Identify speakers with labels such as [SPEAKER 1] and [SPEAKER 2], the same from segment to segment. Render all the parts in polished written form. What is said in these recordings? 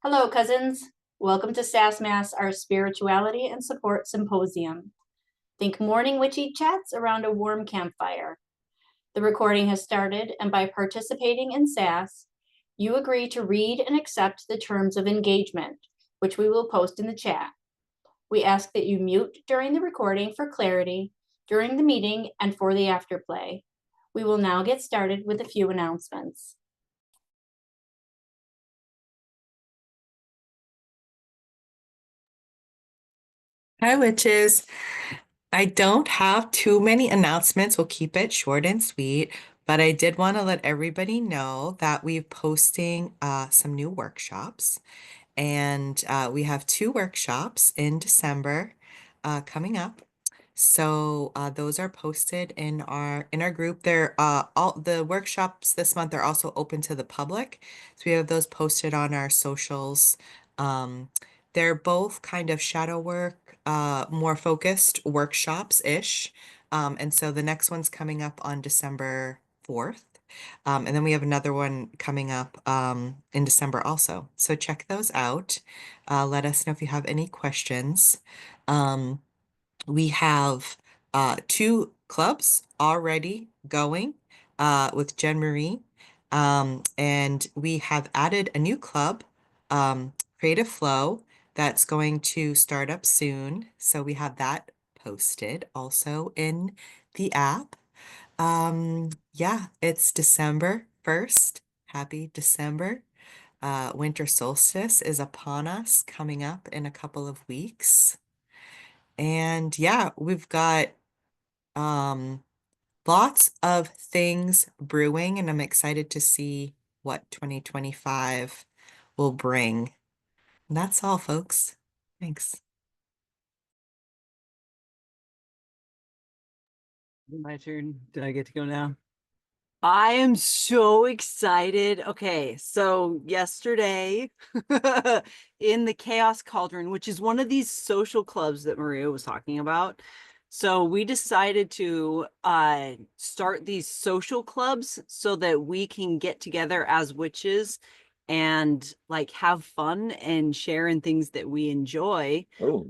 [SPEAKER 1] Hello, cousins. Welcome to Sass Mass, our spirituality and support symposium. Think morning witchy chats around a warm campfire. The recording has started, and by participating in Sass, you agree to read and accept the terms of engagement, which we will post in the chat. We ask that you mute during the recording for clarity, during the meeting, and for the afterplay. We will now get started with a few announcements.
[SPEAKER 2] Hi, witches. I don't have too many announcements. We'll keep it short and sweet, but I did want to let everybody know that we're posting some new workshops, and we have two workshops in December coming up. So those are posted in our group. They're all the workshops this month are also open to the public. So we have those posted on our socials. Um, they're both kind of shadow work, more focused workshops-ish. And so the next one's coming up on December 4th. And then we have another one coming up in December also. So check those out. Let us know if you have any questions. Um, we have two clubs already going with Jen Marie. And we have added a new club, Creative Flow, that's going to start up soon. So we have that posted also in the app. Yeah, it's December 1st. Happy December. Winter solstice is upon us coming up in a couple of weeks. And yeah, we've got um lots of things brewing, and I'm excited to see what 2025 will bring. And that's all, folks. Thanks.
[SPEAKER 3] My turn. Did I get to go now? I am so excited. Okay, so yesterday in the Chaos Cauldron, which is one of these social clubs that Maria was talking about. So we decided to start these social clubs so that we can get together as witches and like have fun and share in things that we enjoy.
[SPEAKER 4] Oh,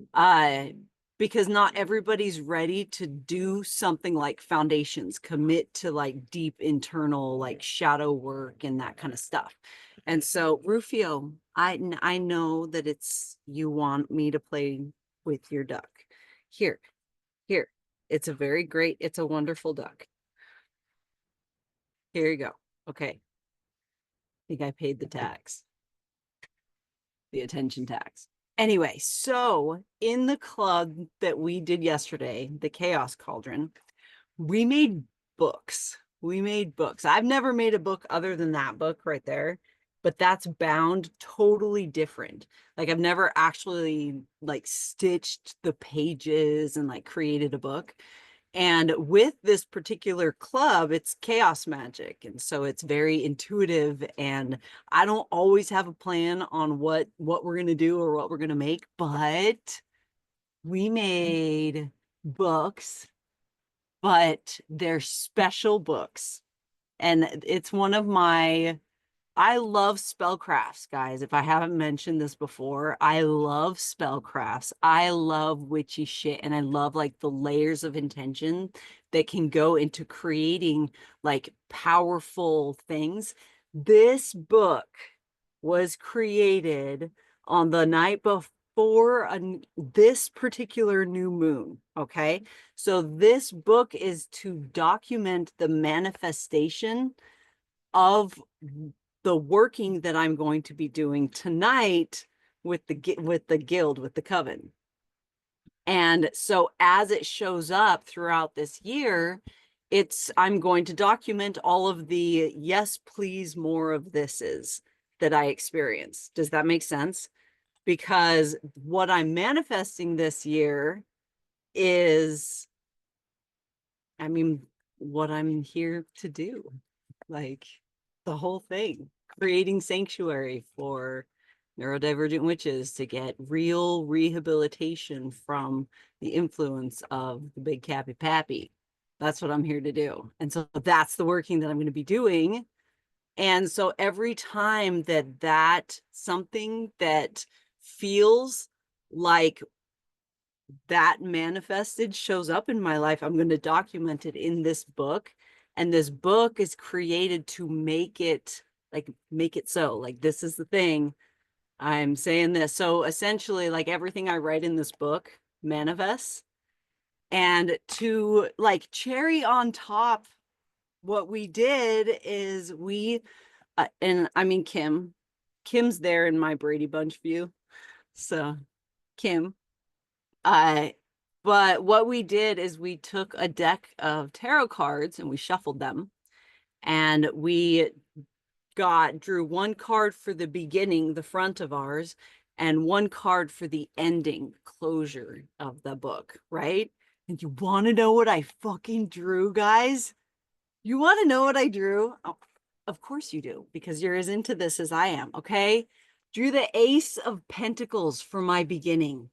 [SPEAKER 3] Because not everybody's ready to do something like foundations, commit to like deep internal like shadow work and that kind of stuff. And so Rufio, I know that you want me to play with your duck. Here, here. It's it's a wonderful duck. Here you go. Okay. I think I paid the tax, the attention tax. Anyway, so in the club that we did yesterday, the Chaos Cauldron, we made books. We made books. I've never made a book other than that book right there, but that's bound totally different. Like I've never actually like stitched the pages and like created a book. And with this particular club, it's chaos magic. And so it's very intuitive. And I don't always have a plan on what we're going to do or what we're going to make, but we made books, but they're special books. And it's one of my I love spellcrafts, guys. If I haven't mentioned this before, I love spellcrafts. I love witchy shit. And I love like the layers of intention that can go into creating like powerful things. This book was created on the night before this particular new moon. Okay. So this book is to document the manifestation of the working that I'm going to be doing tonight with the guild, with the coven. And so as it shows up throughout this year, I'm going to document all of the yes, please, more of thises that I experience. Does that make sense? Because what I'm manifesting this year is, I mean, what I'm here to do, like the whole thing, creating sanctuary for neurodivergent witches to get real rehabilitation from the influence of the big cappy pappy. That's what I'm here to do. And so that's the working that I'm going to be doing And so every time that something that feels like that manifested shows up in my life, I'm going to document it in this book. And this book is created to make it so. Like, this is the thing. I'm saying this. So essentially, like, everything I write in this book manifests. And to like cherry on top, what we did is and I mean, Kim's there in my Brady Bunch view. So Kim, but what we did is we took a deck of tarot cards and we shuffled them, and we drew one card for the beginning, the front of ours, and one card for the ending, closure of the book, right? And you want to know what I fucking drew, guys? You want to know what I drew? Oh, of course you do, because you're as into this as I am, okay? Drew the Ace of Pentacles for my beginning,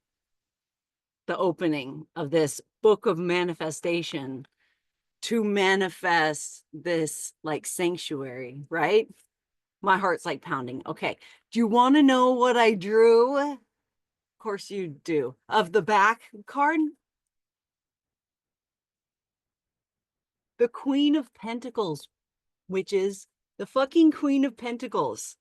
[SPEAKER 3] the opening of this book of manifestation to manifest this like sanctuary, right? My heart's like pounding. Okay. Do you want to know what I drew? Of course you do. Of the back card, the Queen of Pentacles, which is the fucking Queen of Pentacles.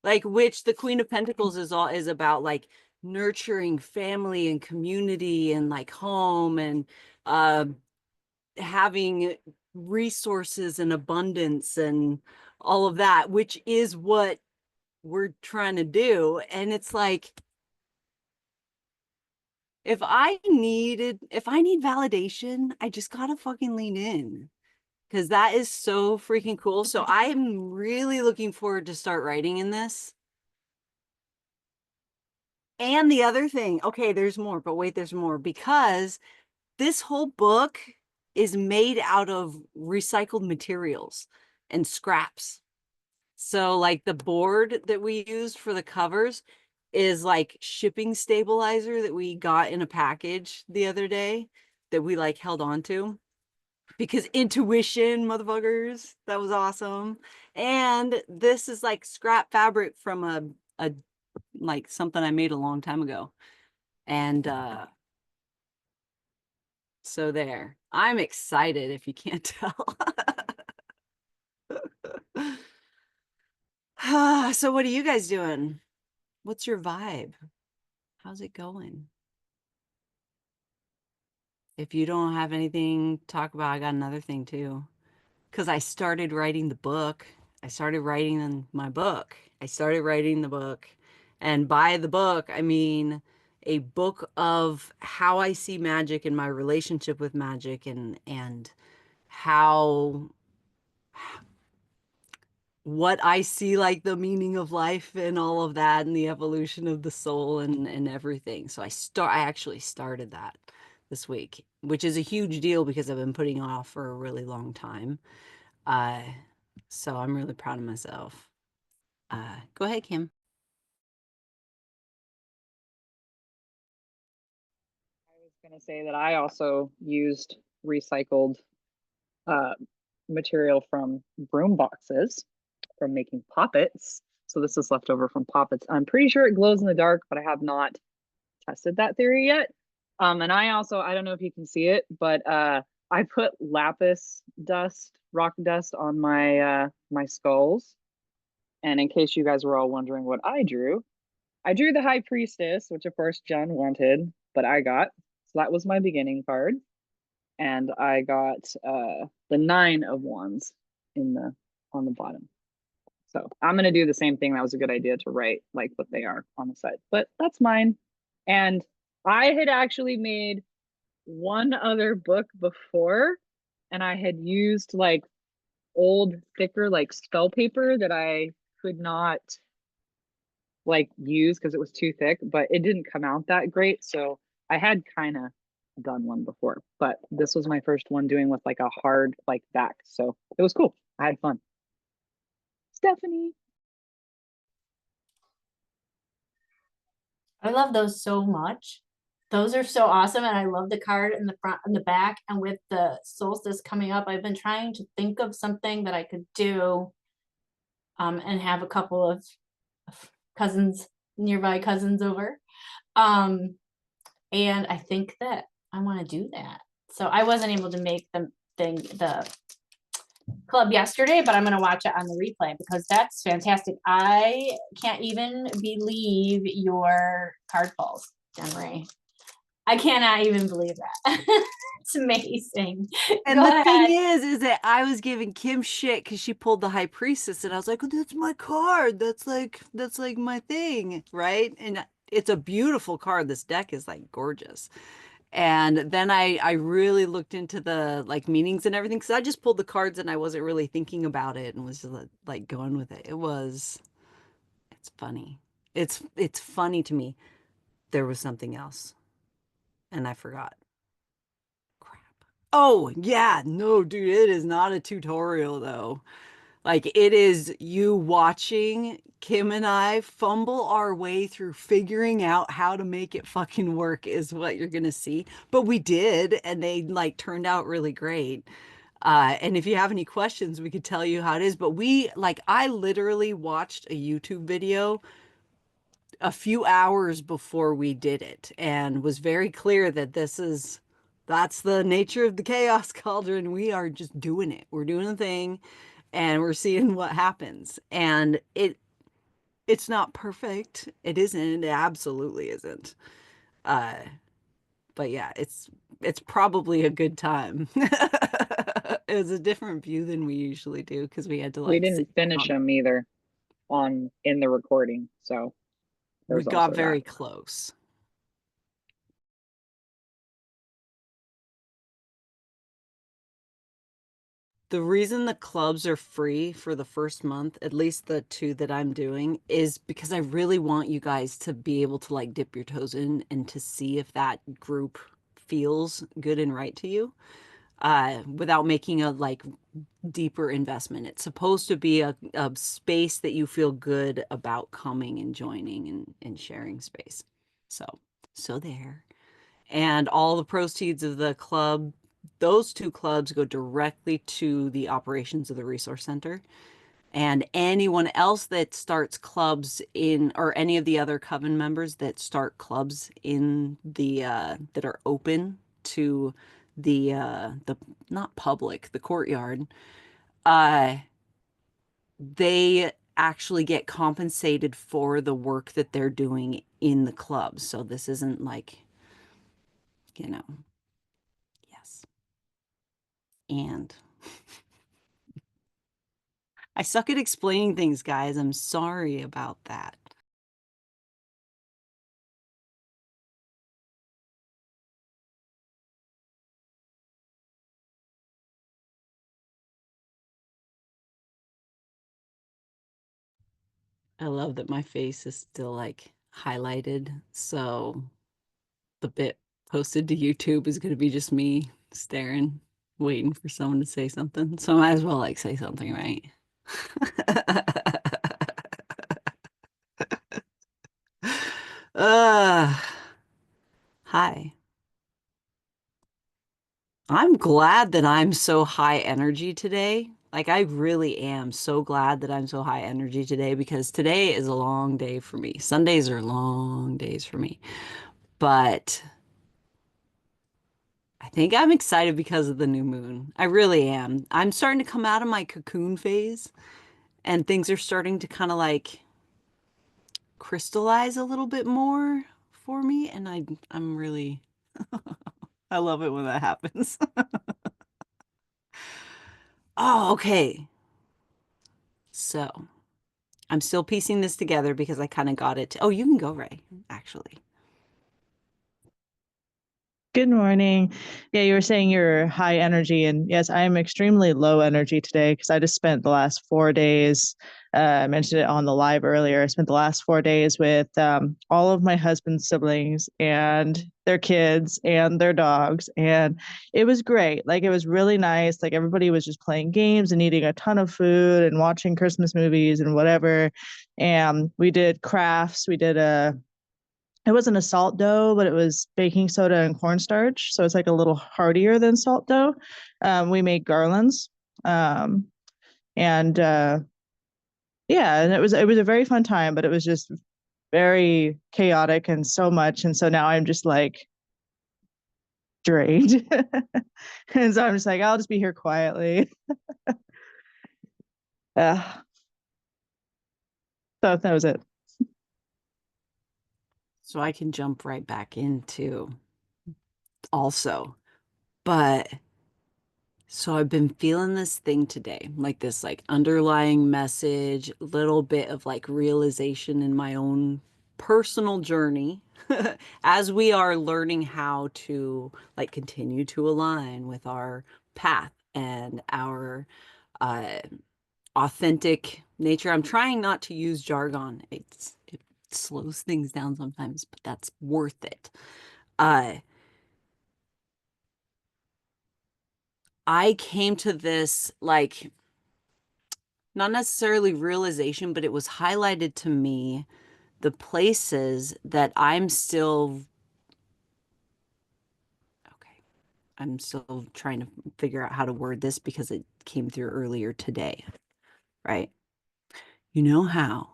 [SPEAKER 3] Like, which the Queen of Pentacles is about like nurturing family and community and like home and having resources and abundance and all of that, which is what we're trying to do. And it's like, if I need validation, I just gotta fucking lean in, because that is so freaking cool. So I am really looking forward to start writing in this. And the other thing, okay, there's more, but wait, there's more, because this whole book is made out of recycled materials and scraps. So like the board that we used for the covers is like shipping stabilizer that we got in a package the other day that we like held on to, because intuition, motherfuckers, that was awesome. And this is like scrap fabric from a like something I made a long time ago. And so there, I'm excited if you can't tell. So what are you guys doing? What's your vibe? How's it going? If you don't have anything to talk about, I got another thing too. Because I started writing the book. I started writing in my book. I started writing the book. And by the book, I mean a book of how I see magic and my relationship with magic, and how what I see like the meaning of life and all of that, and the evolution of the soul and everything. So I actually started that this week, which is a huge deal because I've been putting off for a really long time. Uh, so I'm really proud of myself. Go ahead, Kim.
[SPEAKER 4] I was going to say that I also used recycled uh, material from broom boxes from making poppets. So this is left over from poppets. I'm pretty sure it glows in the dark, but I have not tested that theory yet. And I don't know if you can see it, but I put lapis dust, rock dust on my skulls. And in case you guys were all wondering what I drew the High Priestess, which of course Jen wanted, but I got. So that was my beginning card. And I got the 9 of Wands on the bottom. So I'm gonna do the same thing. That was a good idea to write like what they are on the side, but that's mine. And I had actually made one other book before, and I had used like old thicker like spell paper that I could not like use because it was too thick, but it didn't come out that great. So I had kind of done one before, but this was my first one doing with like a hard like back. So it was cool. I had fun. Stephanie.
[SPEAKER 1] I love those so much. Those are so awesome, and I love the card in the front and the back. And with the solstice coming up, I've been trying to think of something that I could do, and have a couple of cousins, nearby cousins over. And I think that I want to do that. So I wasn't able to make the club yesterday, but I'm going to watch it on the replay because that's fantastic. I can't even believe your card pulls, Demery. I cannot even believe that. It's amazing.
[SPEAKER 3] And
[SPEAKER 1] Go
[SPEAKER 3] the
[SPEAKER 1] ahead.
[SPEAKER 3] thing is that I was giving Kim shit because she pulled the High Priestess, and I was like, "Oh, that's my card. That's like my thing, right?" And it's a beautiful card. This deck is like gorgeous. And then I really looked into the like meanings and everything because I just pulled the cards and I wasn't really thinking about it and was just like going with it. It's funny. It's funny to me. There was something else, and I forgot. Oh, yeah. No, dude, it is not a tutorial though. Like it is you watching Kim and I fumble our way through figuring out how to make it fucking work is what you're gonna see. But we did, and they like turned out really great. And if you have any questions, we could tell you how it is. But I literally watched a YouTube video a few hours before we did it and was very clear that that's the nature of the chaos cauldron. We are just doing it. We're doing the thing and we're seeing what happens. And it's not perfect. It isn't. It absolutely isn't. But yeah, it's probably a good time. It was a different view than we usually do because we had to
[SPEAKER 4] We
[SPEAKER 3] like
[SPEAKER 4] didn't
[SPEAKER 3] sit
[SPEAKER 4] finish
[SPEAKER 3] down.
[SPEAKER 4] them either in the recording, so
[SPEAKER 3] We
[SPEAKER 4] there's
[SPEAKER 3] got
[SPEAKER 4] also
[SPEAKER 3] very
[SPEAKER 4] that.
[SPEAKER 3] close. The reason the clubs are free for the first month, at least the 2 that I'm doing, is because I really want you guys to be able to like dip your toes in and to see if that group feels good and right to you, without making a like deeper investment. It's supposed to be a space that you feel good about coming and joining and sharing space. So there. And all the proceeds of the club, those 2 clubs go directly to the operations of the resource center. And anyone else that starts clubs in, or any of the other coven members that start clubs in the that are open to the not public, the courtyard, uh they actually get compensated for the work that they're doing in the club. So this isn't like, you know, yes. And I suck at explaining things, guys. I'm sorry about that. I love that my face is still like highlighted. So the bit posted to YouTube is going to be just me staring, waiting for someone to say something. So I might as well like say something, right? uh, Hi. I'm glad that I'm so high energy today. Like, I really am so glad that I'm so high energy today because today is a long day for me. Sundays are long days for me. But I think I'm excited because of the new moon. I really am. I'm starting to come out of my cocoon phase and things are starting to kind of like crystallize a little bit more for me. And I'm really, I love it when that happens. Oh, okay. So I'm still piecing this together because I kind of got it. Oh, you can go, Ray, actually.
[SPEAKER 5] Good morning. Yeah, you were saying you're high energy, and yes, I am extremely low energy today because I just spent the last 4 days. I mentioned it on the live earlier. I spent the last 4 days with all of my husband's siblings and their kids and their dogs, and it was great. Like it was really nice. Like everybody was just playing games and eating a ton of food and watching Christmas movies and whatever. And we did crafts. We did it wasn't a salt dough, but it was baking soda and cornstarch. So it's like a little heartier than salt dough. We made garlands. Um, and yeah, and it was a very fun time, but it was just very chaotic and so much. And so now I'm just like drained. And so I'm just like, I'll just be here quietly. So that was it.
[SPEAKER 3] So I can jump right back into also. But so I've been feeling this thing today, like this like underlying message, little bit of like realization in my own personal journey as we are learning how to like continue to align with our path and our uh authentic nature. I'm trying not to use jargon. It slows things down sometimes, but that's worth it. I came to this like not necessarily realization, but it was highlighted to me the places that I'm still okay. I'm still trying to figure out how to word this because it came through earlier today, right? You know how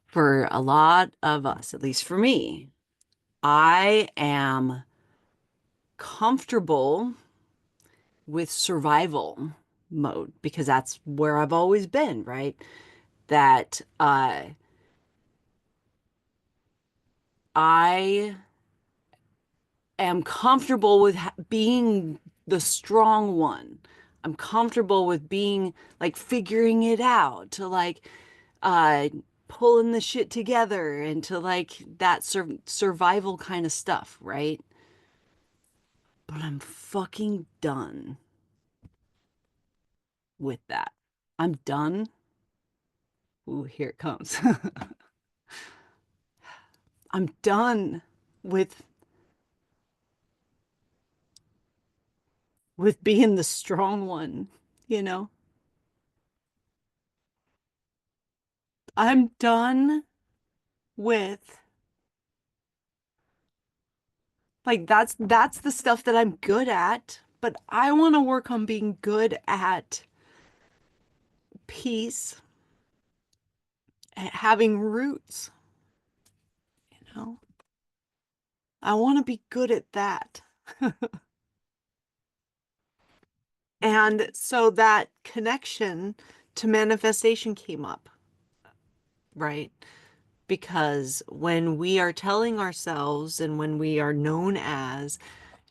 [SPEAKER 3] for a lot of us, at least for me, I am comfortable with survival mode because that's where I've always been, right? That I am comfortable with being the strong one. I'm comfortable with being like figuring it out to like uh pulling the shit together and to like that survival kind of stuff, right? But I'm fucking done with that. I'm done. Ooh, here it comes. I'm done with being the strong one, you know? I'm done with like that's the stuff that I'm good at, but I want to work on being good at peace, at having roots, you know? I want to be good at that. And so that connection to manifestation came up, right? Because when we are telling ourselves and when we are known as,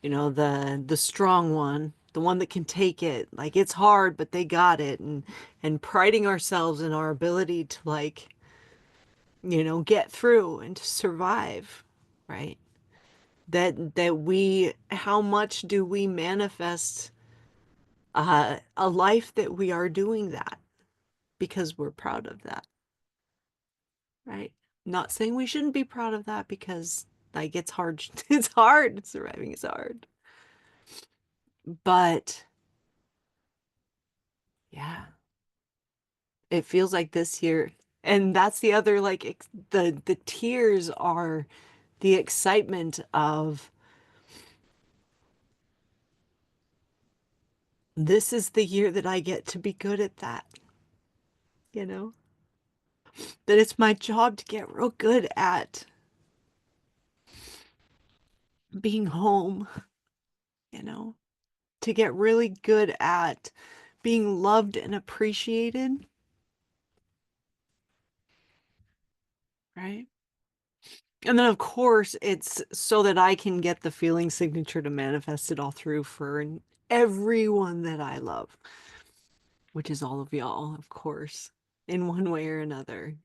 [SPEAKER 3] you know, the strong one, the one that can take it, like it's hard but they got it, and priding ourselves in our ability to like, you know, get through and to survive, right? That we, how much do we manifest a life that we are doing that because we're proud of that, right? Not saying we shouldn't be proud of that because like it's hard. It's hard. Surviving is hard. But yeah, it feels like this year. And that's the other like the tears are the excitement of this is the year that I get to be good at that, you know? That it's my job to get real good at being home, you know? To get really good at being loved and appreciated, right? And then, of course, it's so that I can get the feeling signature to manifest it all through for everyone that I love, which is all of y'all, of course, in one way or another.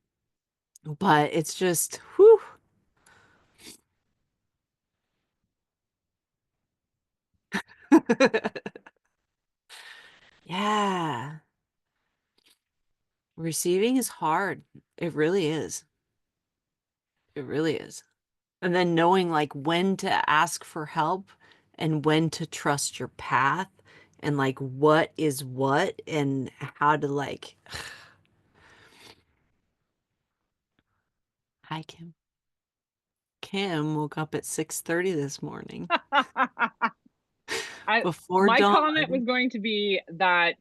[SPEAKER 3] But it's just, whew. Yeah. Receiving is hard. It really is. It really is. And then knowing like when to ask for help and when to trust your path and like what is what and how to like Hi, Kim. Kim woke up at 6:30 this morning before
[SPEAKER 4] My
[SPEAKER 3] dawn.
[SPEAKER 4] comment was going to be that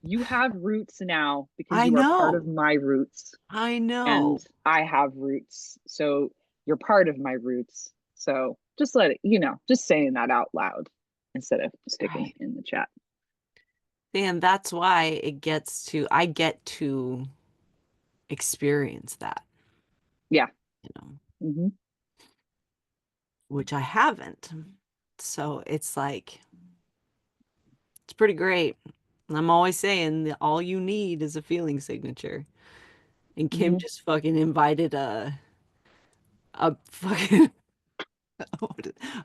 [SPEAKER 4] you have roots now because
[SPEAKER 3] I
[SPEAKER 4] you are part
[SPEAKER 3] know.
[SPEAKER 4] of my roots
[SPEAKER 3] I know.
[SPEAKER 4] and I have roots. So you're part of my roots. So just let it, just saying that out loud instead of sticking
[SPEAKER 3] Right.
[SPEAKER 4] it in the chat.
[SPEAKER 3] And that's why I get to experience that.
[SPEAKER 4] Yeah.
[SPEAKER 3] Mm-hmm. Which I haven't. So it's like, it's pretty great. And I'm always saying that all you need is a feeling signature. And Kim just fucking invited a fucking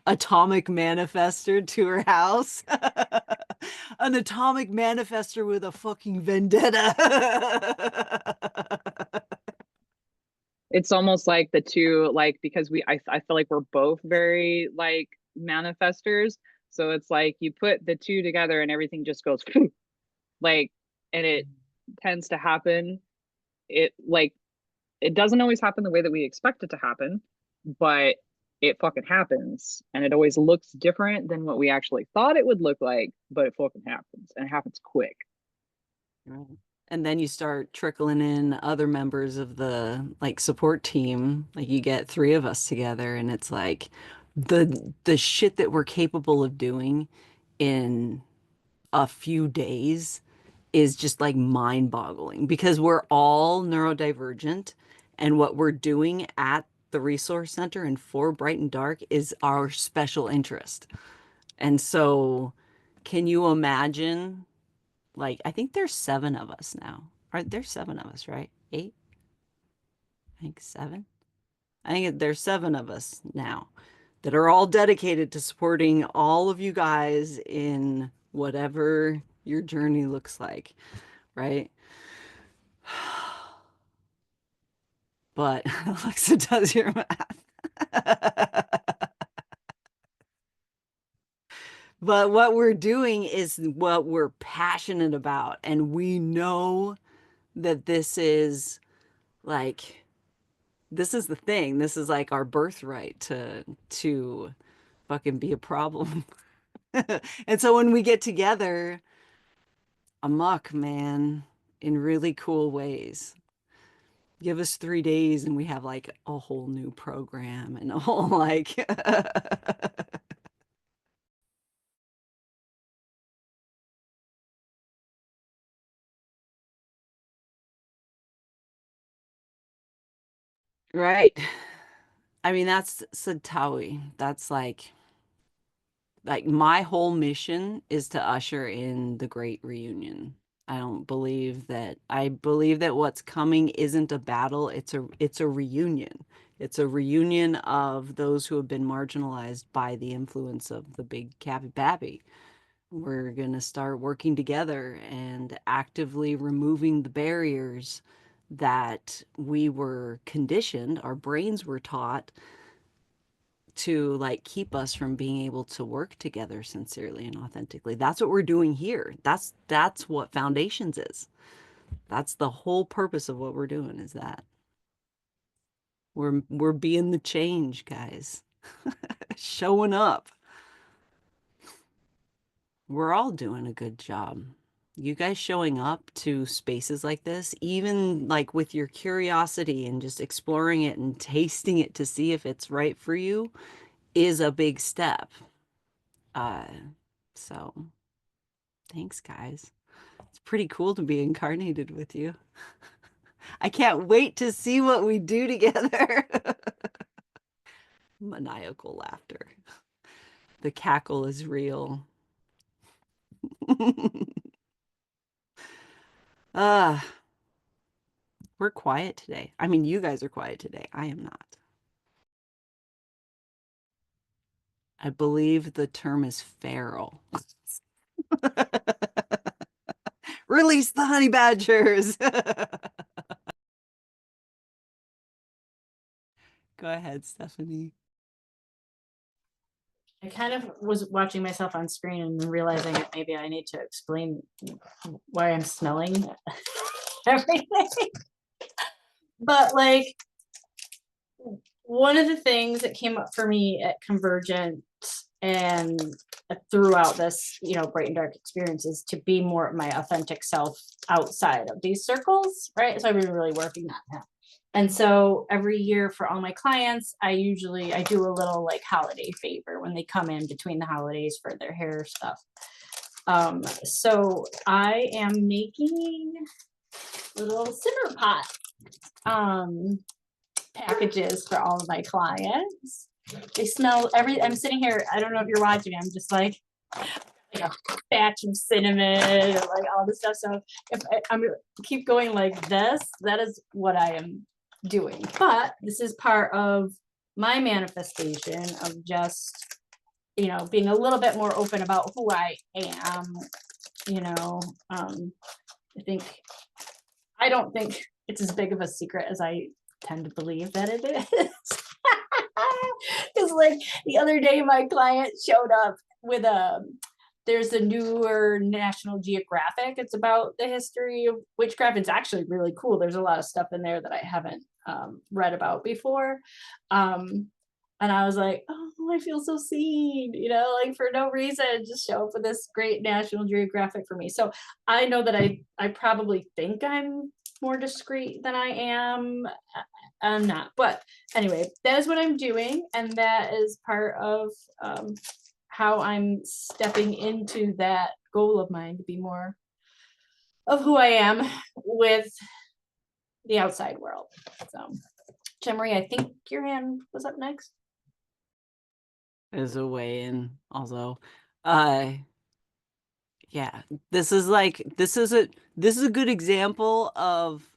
[SPEAKER 3] atomic manifester to her house. An atomic manifester with a fucking vendetta.
[SPEAKER 4] It's almost like the two, like, because I feel like we're both very like manifestors. So it's like you put the two together and everything just goes like, and it tends to happen. It doesn't always happen the way that we expect it to happen, but it fucking happens. And it always looks different than what we actually thought it would look like, but it fucking happens and it happens quick.
[SPEAKER 3] And then you start trickling in other members of the like support team. Like you get 3 of us together and it's like the shit that we're capable of doing in a few days is just like mind-boggling because we're all neurodivergent and what we're doing at the resource center and for Bright and Dark is our special interest. And so can you imagine, like, I think there's 7 of us now. There's 7 of us, right? 8? I think 7. I think there's 7 of us now that are all dedicated to supporting all of you guys in whatever your journey looks like, right? But Alexa does your math. But what we're doing is what we're passionate about. And we know that this is like, this is the thing. This is like our birthright to fucking be a problem. And so when we get together, amok, man, in really cool ways. Give us 3 days and we have like a whole new program and a whole like right. I mean, that's Satawi. That's like my whole mission is to usher in the great reunion. I believe that what's coming isn't a battle, it's a reunion. It's a reunion of those who have been marginalized by the influence of the big Cappy Pappy. We're going to start working together and actively removing the barriers that we were conditioned, our brains were taught to like keep us from being able to work together sincerely and authentically. That's what we're doing here. That's what Foundations is. That's the whole purpose of what we're doing is that. We're being the change, guys. Showing up. We're all doing a good job. You guys showing up to spaces like this, even like with your curiosity and just exploring it and tasting it to see if it's right for you, is a big step. So thanks, guys. It's pretty cool to be incarnated with you. I can't wait to see what we do together. Maniacal laughter. The cackle is real. uh, we're quiet today. I mean, you guys are quiet today. I am not. I believe the term is feral. Release the honey badgers. Go ahead, Stephanie.
[SPEAKER 1] I kind of was watching myself on screen and realizing that maybe I need to explain why I'm smelling everything. But like, one of the things that came up for me at Convergent and throughout this, bright and dark experiences, to be more of my authentic self outside of these circles, right? So I've been really working on that. And so every year for all my clients, I do a little like holiday favor when they come in between the holidays for their hair stuff. So I am making little simmer pot packages for all of my clients. They smell I'm sitting here, I don't know if you're watching, I'm just like a batch of cinnamon and like all this stuff. So if I'm keep going like this, that is what I am doing. But this is part of my manifestation of just, being a little bit more open about who I am. I don't think it's as big of a secret as I tend to believe that it is. Because like the other day, my client showed up with there's a newer National Geographic. It's about the history of witchcraft. It's actually really cool. There's a lot of stuff in there that I haven't read about before. And I was like, oh, I feel so seen, like for no reason, just show up with this great National Geographic for me. So I know that I probably think I'm more discreet than I am. I'm not. But anyway, that is what I'm doing. And that is part of how I'm stepping into that goal of mine to be more of who I am with the outside world. So, Marie, I think your hand was up next.
[SPEAKER 3] Is a way in also. Yeah, this is a good example of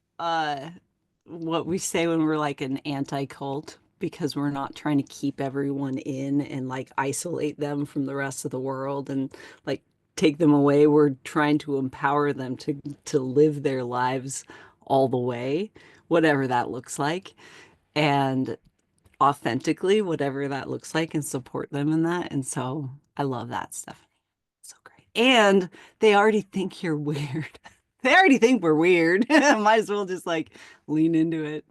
[SPEAKER 3] what we say when we're like an anti-cult, because we're not trying to keep everyone in and like isolate them from the rest of the world and like take them away. We're trying to empower them to live their lives all the way, whatever that looks like, and authentically, whatever that looks like, and support them in that. And so I love that stuff. So great. And they already think you're weird. They already think we're weird. Might as well just like lean into it.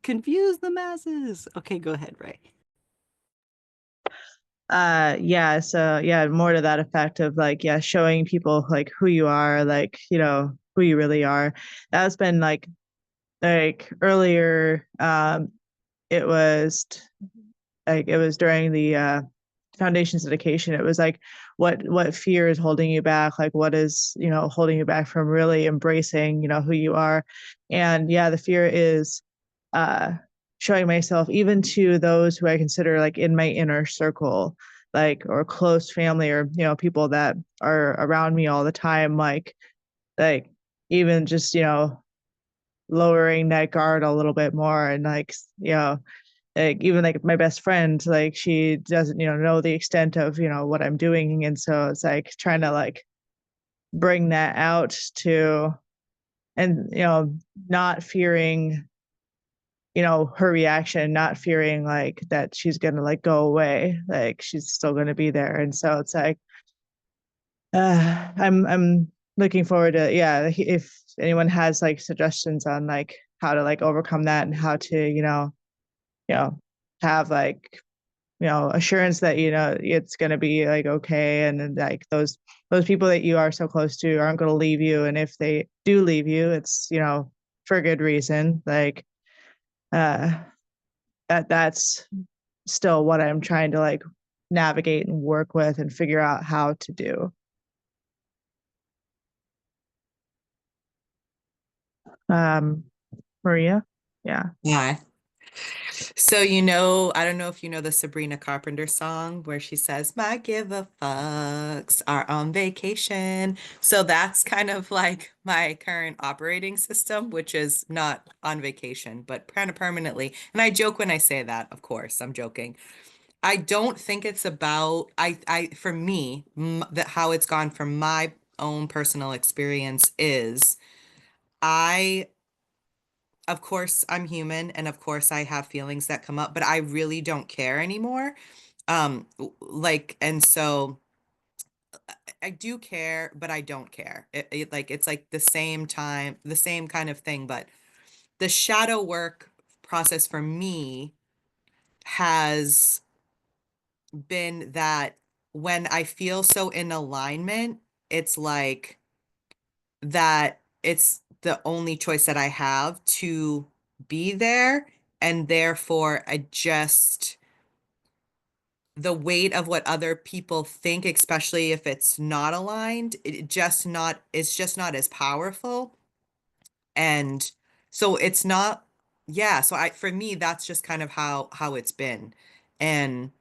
[SPEAKER 3] Confuse the masses. Okay, go ahead, Ray.
[SPEAKER 5] So more to that effect of like, showing people like who you are, like, who you really are. That's been like earlier, it was during the foundation's dedication. It was like what fear is holding you back, like what is holding you back from really embracing who you are. And the fear is showing myself even to those who I consider like in my inner circle, like, or close family, or people that are around me all the time, like even just lowering that guard a little bit more. And like even like my best friend, like she doesn't know the extent of what I'm doing. And so it's like trying to like bring that out to, and not fearing her reaction, not fearing like that she's gonna like go away, like she's still gonna be there. And so it's like I'm looking forward to if anyone has like suggestions on like how to like overcome that, and how to have like assurance that it's going to be like okay, and then like those people that you are so close to aren't going to leave you, and if they do leave you, it's for a good reason. Like that's still what I'm trying to like navigate and work with and figure out how to do. Maria.
[SPEAKER 2] Yeah. So, I don't know if you know the Sabrina Carpenter song where she says, "My give a fucks are on vacation." So that's kind of like my current operating system, which is not on vacation, but kind of permanently. And I joke when I say that, of course, I'm joking. I don't think it's about, for me, that how it's gone from my own personal experience is I of course I'm human, and of course I have feelings that come up, but I really don't care anymore. Like, and so I do care, but I don't care. Like it's like the same time, the same kind of thing, but the shadow work process for me has been that when I feel so in alignment, it's like that it's the only choice that I have to be there. And therefore, I just, the weight of what other people think, especially if it's not aligned, it's just not as powerful. And so it's not, yeah. So for me, that's just kind of how it's been. And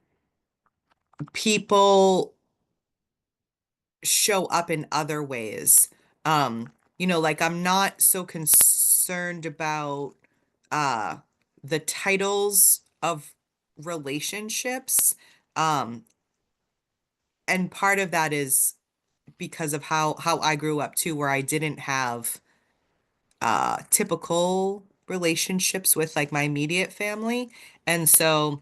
[SPEAKER 2] people show up in other ways. Like I'm not so concerned about uh the titles of relationships. Um, and part of that is because of how I grew up too, where I didn't have typical relationships with like my immediate family. And so,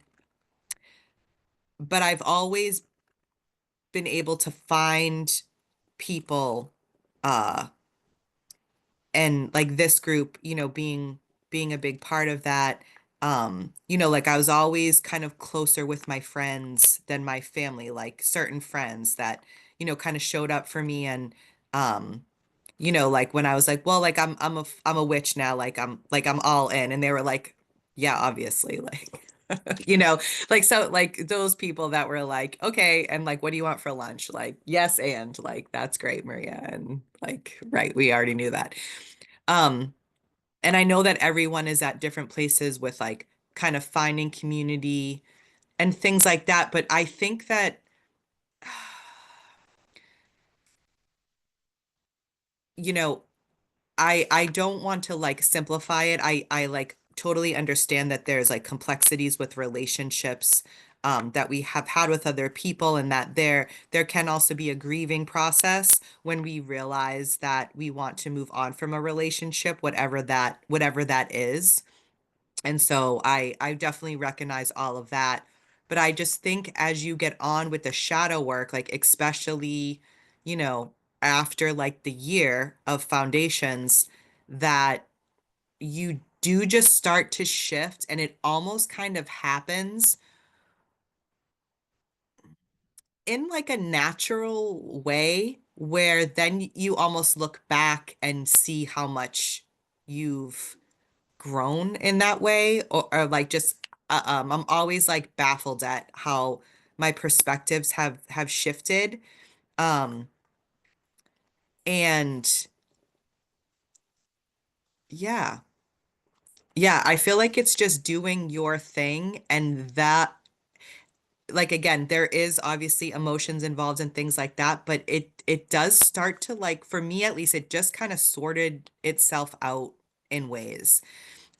[SPEAKER 2] but I've always been able to find people uh and like this group, being a big part of that. Like I was always kind of closer with my friends than my family, like certain friends that, kind of showed up for me. And um like when I was like, well, like I'm a witch now, like I'm all in, and they were like, yeah, obviously, like you know like, so like those people that were like, okay, and like, what do you want for lunch? Like, yes, and like, that's great, Maria. And like, right, we already knew that. um and I know that everyone is at different places with like kind of finding community and things like that, but I think that you know I don't want to like simplify it. I like totally understand that there's like complexities with relationships that we have had with other people, and that there can also be a grieving process when we realize that we want to move on from a relationship, whatever that is. And so I definitely recognize all of that. But I just think as you get on with the shadow work, like especially, you know, after like the year of foundations, that you do just start to shift, and it almost kind of happens in like a natural way, where then you almost look back and see how much you've grown in that way, or like just I'm always like baffled at how my perspectives have shifted. um and yeah, I feel like it's just doing your thing, and that, like, again, there is obviously emotions involved and things like that, but it does start to, like, for me at least, it just kind of sorted itself out in ways,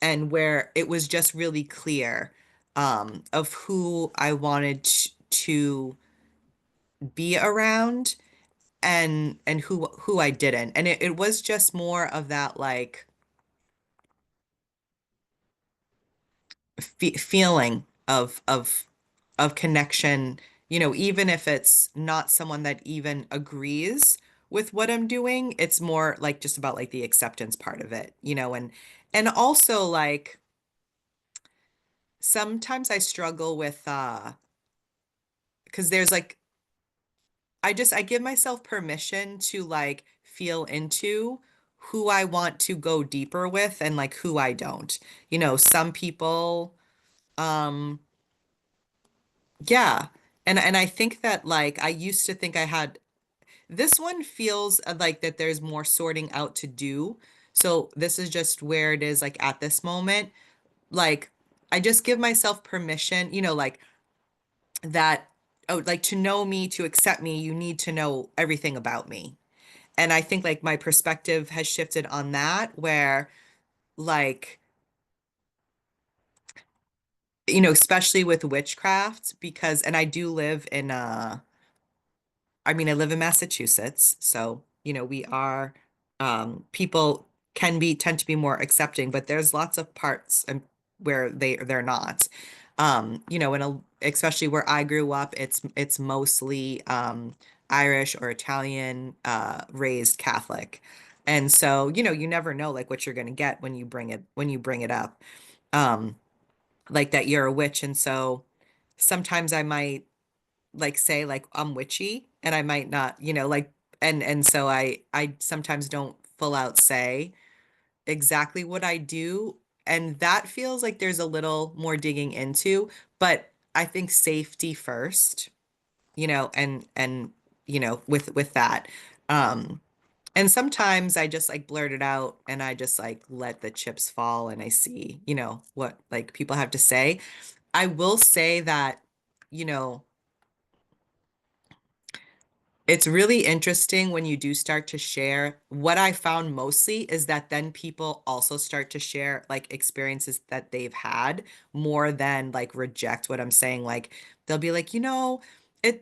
[SPEAKER 2] and where it was just really clear of who I wanted to be around, and who I didn't. And it was just more of that, like, feeling of connection, even if it's not someone that even agrees with what I'm doing. It's more like just about like the acceptance part of it, and also like sometimes I struggle with because there's like, I give myself permission to like feel into who I want to go deeper with, and like who I don't. Some people, um, yeah. And I think that, like, I used to think I had, this one feels like that there's more sorting out to do. So this is just where it is, like, at this moment. Like, I just give myself permission, like that, oh, like, to know me, to accept me, you need to know everything about me. And I think like my perspective has shifted on that, where like, especially with witchcraft, because, and I do live in I live in Massachusetts, so we are, people tend to be more accepting, but there's lots of parts where they're not. And especially where I grew up, it's mostly Irish or Italian, raised Catholic. And so, you never know like what you're going to get when you bring it up. like that you're a witch. And so sometimes I might like say like I'm witchy and I might not, like, and so I sometimes don't full out say exactly what I do. And that feels like there's a little more digging into, but I think safety first, and with that. Um, and sometimes I just like blurt it out and I just like let the chips fall and I see, what like people have to say. I will say that, you know, it's really interesting when you do start to share. What I found mostly is that then people also start to share like experiences that they've had more than like reject what I'm saying. Like they'll be like,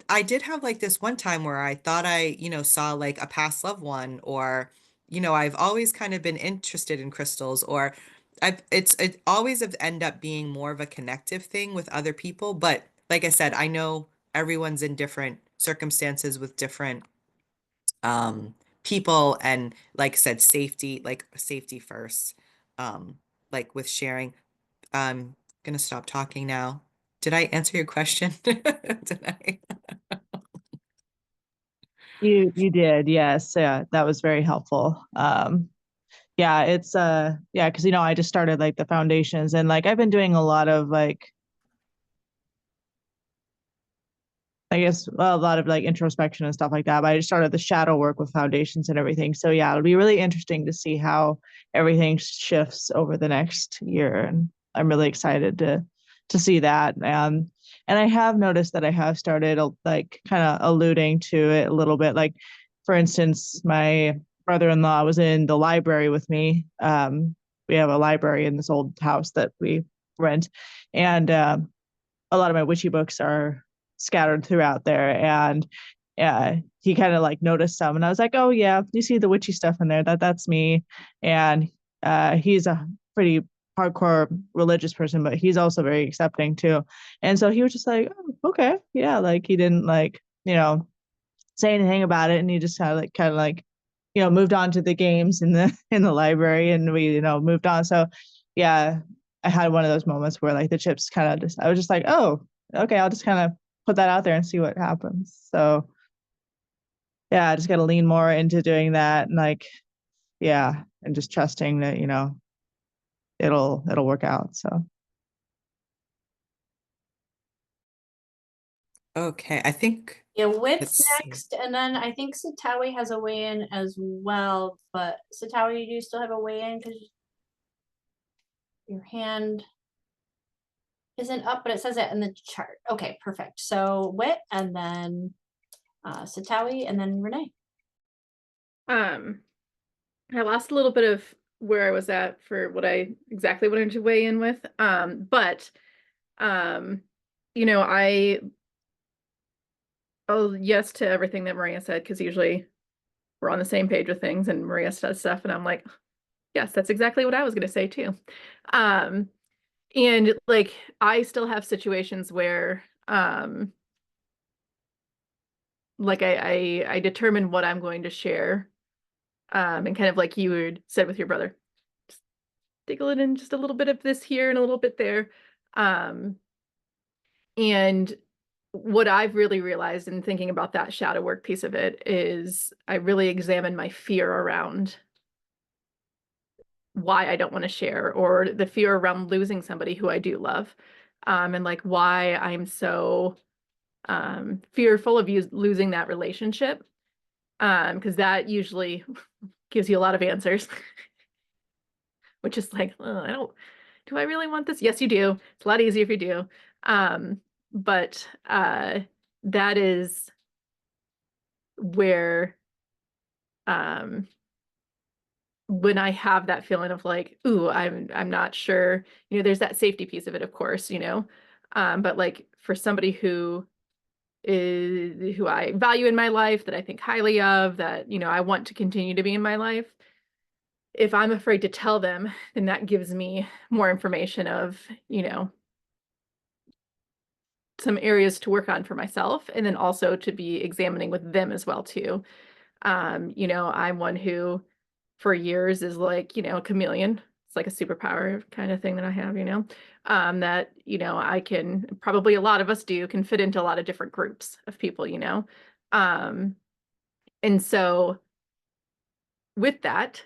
[SPEAKER 2] I did have like this one time where I thought I, saw like a past loved one, or, I've always kind of been interested in crystals, or it always have end up being more of a connective thing with other people. But like I said, I know everyone's in different circumstances with different people, and like I said, safety first, like with sharing. I'm gonna stop talking now. Did I answer your question? Did I?
[SPEAKER 5] You did, yes. Yeah, that was very helpful. Yeah, it's yeah, because I just started like the foundations, and like I've been doing a lot of like, I guess, well, a lot of like introspection and stuff like that. But I just started the shadow work with foundations and everything. So yeah, it'll be really interesting to see how everything shifts over the next year, and I'm really excited to see that. And I have noticed that I have started like kind of alluding to it a little bit. Like, for instance, my brother-in-law was in the library with me. We have a library in this old house that we rent, and a lot of my witchy books are scattered throughout there. And he kind of like noticed some, and I was like, oh yeah, you see the witchy stuff in there, that's me. And he's a pretty hardcore religious person, but he's also very accepting too. And so he was just like, oh, okay, yeah, like he didn't like say anything about it, and he just kind of like moved on to the games in the in the library, and we moved on. So yeah, I had one of those moments where like the chips kind of just, I was just like, oh, okay, I'll just kind of put that out there and see what happens. So yeah, I just got to lean more into doing that, and like, yeah, and just trusting that it'll work out. So
[SPEAKER 2] Okay, I think
[SPEAKER 1] Yeah, Wit's
[SPEAKER 2] let's see.
[SPEAKER 1] next, and then I think Satawi has a weigh-in as well, but Satawi, do you still have a weigh-in? Because your hand isn't up, but it says it in the chart. Okay, perfect. So Wit, and then Satawi, and then Renee.
[SPEAKER 6] I lost a little bit of where I was at for what I exactly wanted to weigh in with. But oh yes to everything that Maria said, because usually we're on the same page with things and Maria says stuff and I'm like, yes, that's exactly what I was gonna say too. And like I still have situations where like I determine what I'm going to share. And kind of like you had said with your brother, just diggle it in just a little bit of this here and a little bit there. And what I've really realized in thinking about that shadow work piece of it is I really examine my fear around why I don't want to share, or the fear around losing somebody who I do love. And like why I'm so fearful of losing that relationship. Because that usually gives you a lot of answers, which is like, oh, do I really want this? Yes, you do. It's a lot easier if you do. But that is where when I have that feeling of like, ooh, I'm not sure, there's that safety piece of it, of course, but like for somebody who I value in my life, that I think highly of, that, I want to continue to be in my life, if I'm afraid to tell them, then that gives me more information of, some areas to work on for myself, and then also to be examining with them as well too. I'm one who for years is like, a chameleon. It's like a superpower kind of thing that I have, that, I can, probably a lot of us can fit into a lot of different groups of people, and so with that,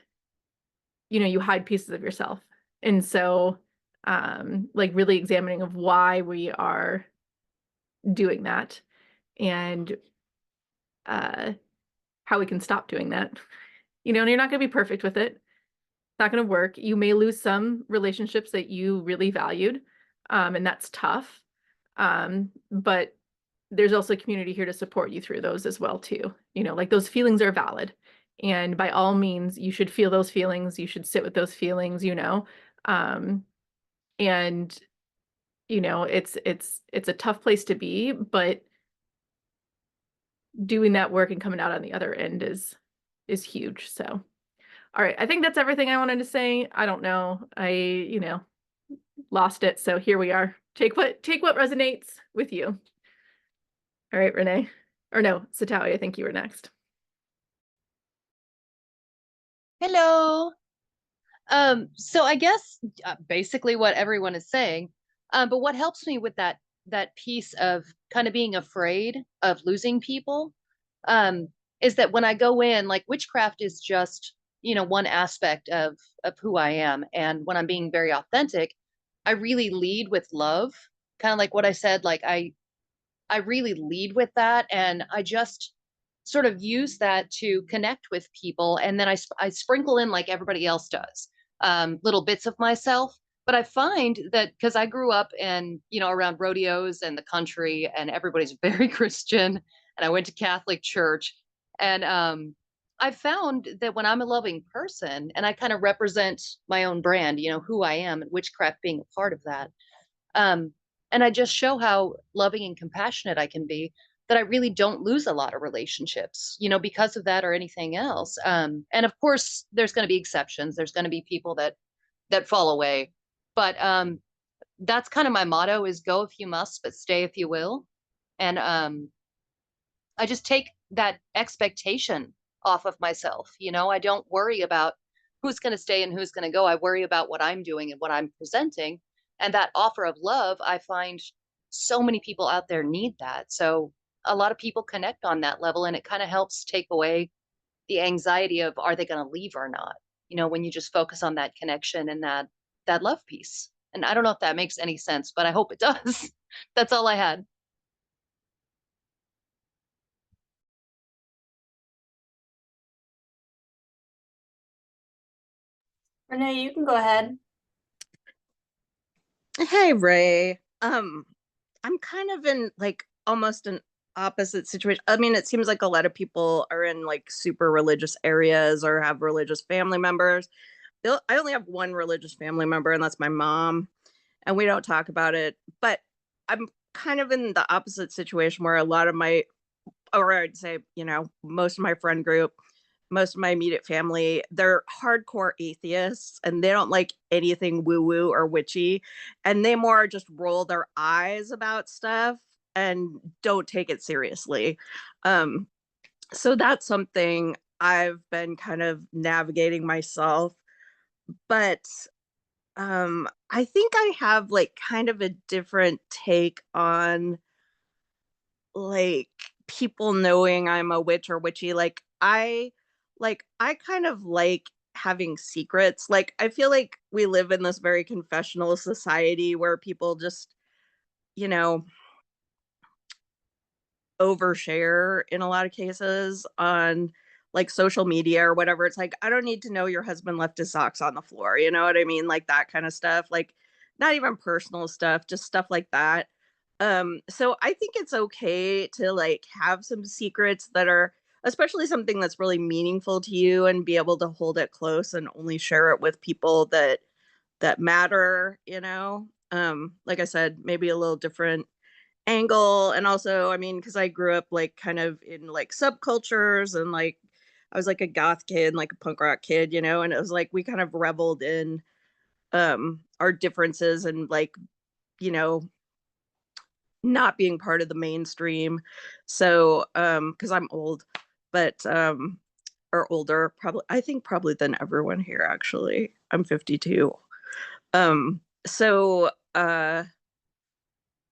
[SPEAKER 6] you hide pieces of yourself. And so, like really examining of why we are doing that and how we can stop doing that. And you're not going to be perfect with it. It's not going to work. You may lose some relationships that you really valued, and that's tough. But there's also a community here to support you through those as well too. Like those feelings are valid. And by all means, you should feel those feelings. You should sit with those feelings, and it's a tough place to be, but doing that work and coming out on the other end is huge. So, all right, I think that's everything I wanted to say. I don't know. I lost it. So here we are. Take what resonates with you. All right, Renee. Or no, Satawi, I think you were next.
[SPEAKER 7] Hello. So I guess basically what everyone is saying, but what helps me with that piece of kind of being afraid of losing people, is that when I go in, like witchcraft is just, one aspect of who I am. And when I'm being very authentic, I really lead with love, kind of like what I said, like I really lead with that. And I just sort of use that to connect with people. And then I sprinkle in, like everybody else does, little bits of myself. But I find that because I grew up in, around rodeos and the country, and everybody's very Christian, and I went to Catholic church. And I found that when I'm a loving person and I kind of represent my own brand, who I am, and witchcraft being a part of that, and I just show how loving and compassionate I can be, that I really don't lose a lot of relationships, because of that or anything else. And of course, there's going to be exceptions. There's going to be people that fall away. But that's kind of my motto: is go if you must, but stay if you will. And I just take that expectation off of myself. I don't worry about who's going to stay and who's going to go. I worry about what I'm doing and what I'm presenting. And that offer of love, I find so many people out there need that. So a lot of people connect on that level, and it kind of helps take away the anxiety of, are they going to leave or not? When you just focus on that connection and that love piece. And I don't know if that makes any sense, but I hope it does. That's all I had.
[SPEAKER 1] Renee, you can go ahead.
[SPEAKER 8] Hey, Ray. I'm kind of in like almost an opposite situation. I mean, it seems like a lot of people are in like super religious areas or have religious family members. I only have one religious family member, and that's my mom, and we don't talk about it. But I'm kind of in the opposite situation where a lot of or I'd say, most of my friend group, most of my immediate family, they're hardcore atheists, and they don't like anything woo woo or witchy. And they more just roll their eyes about stuff and don't take it seriously. So that's something I've been kind of navigating myself. But I think I have like kind of a different take on like people knowing I'm a witch or witchy. I kind of like having secrets. Like I feel like we live in this very confessional society where people just, you know, overshare in a lot of cases on like social media or whatever. It's like, I don't need to know your husband left his socks on the floor. You know what I mean? Like that kind of stuff. Like not even personal stuff, just stuff like that. So I think it's okay to like have some secrets that are, especially something that's really meaningful to you, and be able to hold it close and only share it with people that matter, you know. Like I said, maybe a little different angle. And also, I mean, because I grew up like kind of in like subcultures, and like I was like a goth kid, like a punk rock kid, you know, and it was like we kind of reveled in our differences, and like, you know, not being part of the mainstream. So because I'm old, but or older, probably, I think probably than everyone here actually. I'm 52. So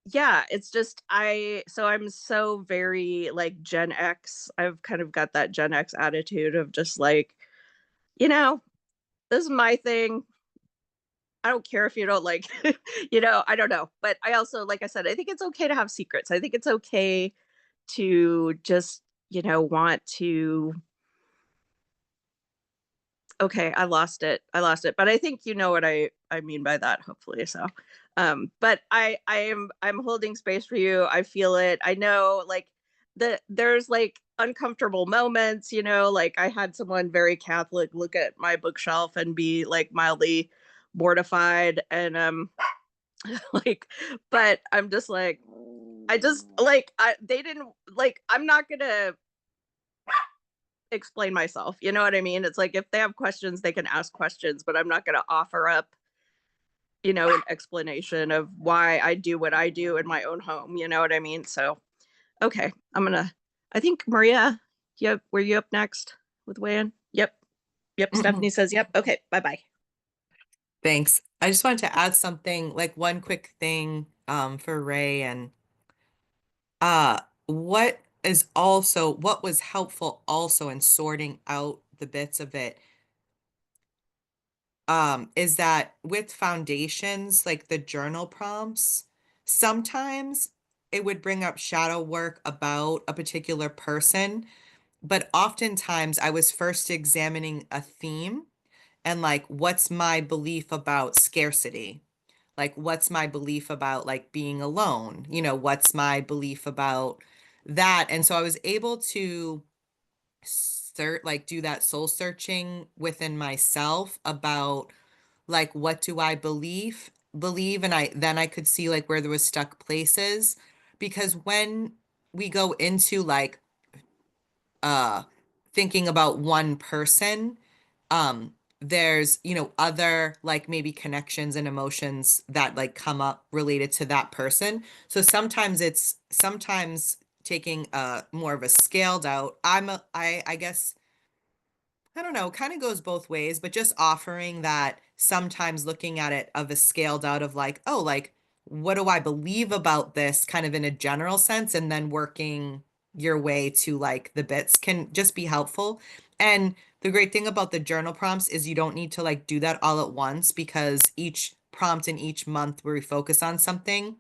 [SPEAKER 8] yeah, it's just I'm so very like Gen X. I've kind of got that Gen X attitude of just like, you know, this is my thing. I don't care if you don't like, I don't know. But I also, like I said, I think it's okay to have secrets. I think it's okay to just, want to. Okay, I lost it. But I think you know what I mean by that, hopefully. So, but I'm holding space for you. I feel it. I know, like there's like uncomfortable moments. Like I had someone very Catholic look at my bookshelf and be like mildly mortified, and like, but I'm just like, I just like they didn't like. I'm not gonna explain myself. You know what I mean? It's like if they have questions, they can ask questions, but I'm not going to offer up, an explanation of why I do what I do in my own home. You know what I mean? So, okay, I think Maria, yep, were you up next with Wayan? Yep. Yep. Stephanie says, yep. Okay. Bye bye.
[SPEAKER 2] Thanks. I just wanted to add something, like one quick thing for Ray, and what was helpful also in sorting out the bits of it is that with foundations, like the journal prompts, sometimes it would bring up shadow work about a particular person, but oftentimes I was first examining a theme and like, what's my belief about scarcity? Like, what's my belief about like being alone? What's my belief about that? And so I was able to do that soul searching within myself about like, what do I believe, and I could see like where there was stuck places, because when we go into like uh thinking about one person, there's other like maybe connections and emotions that like come up related to that person. So sometimes taking more of a scaled out, I guess, I don't know, kind of goes both ways, but just offering that sometimes looking at it of a scaled out of like, oh, like, what do I believe about this kind of in a general sense, and then working your way to like the bits can just be helpful. And the great thing about the journal prompts is you don't need to like do that all at once, because each prompt in each month where we focus on something,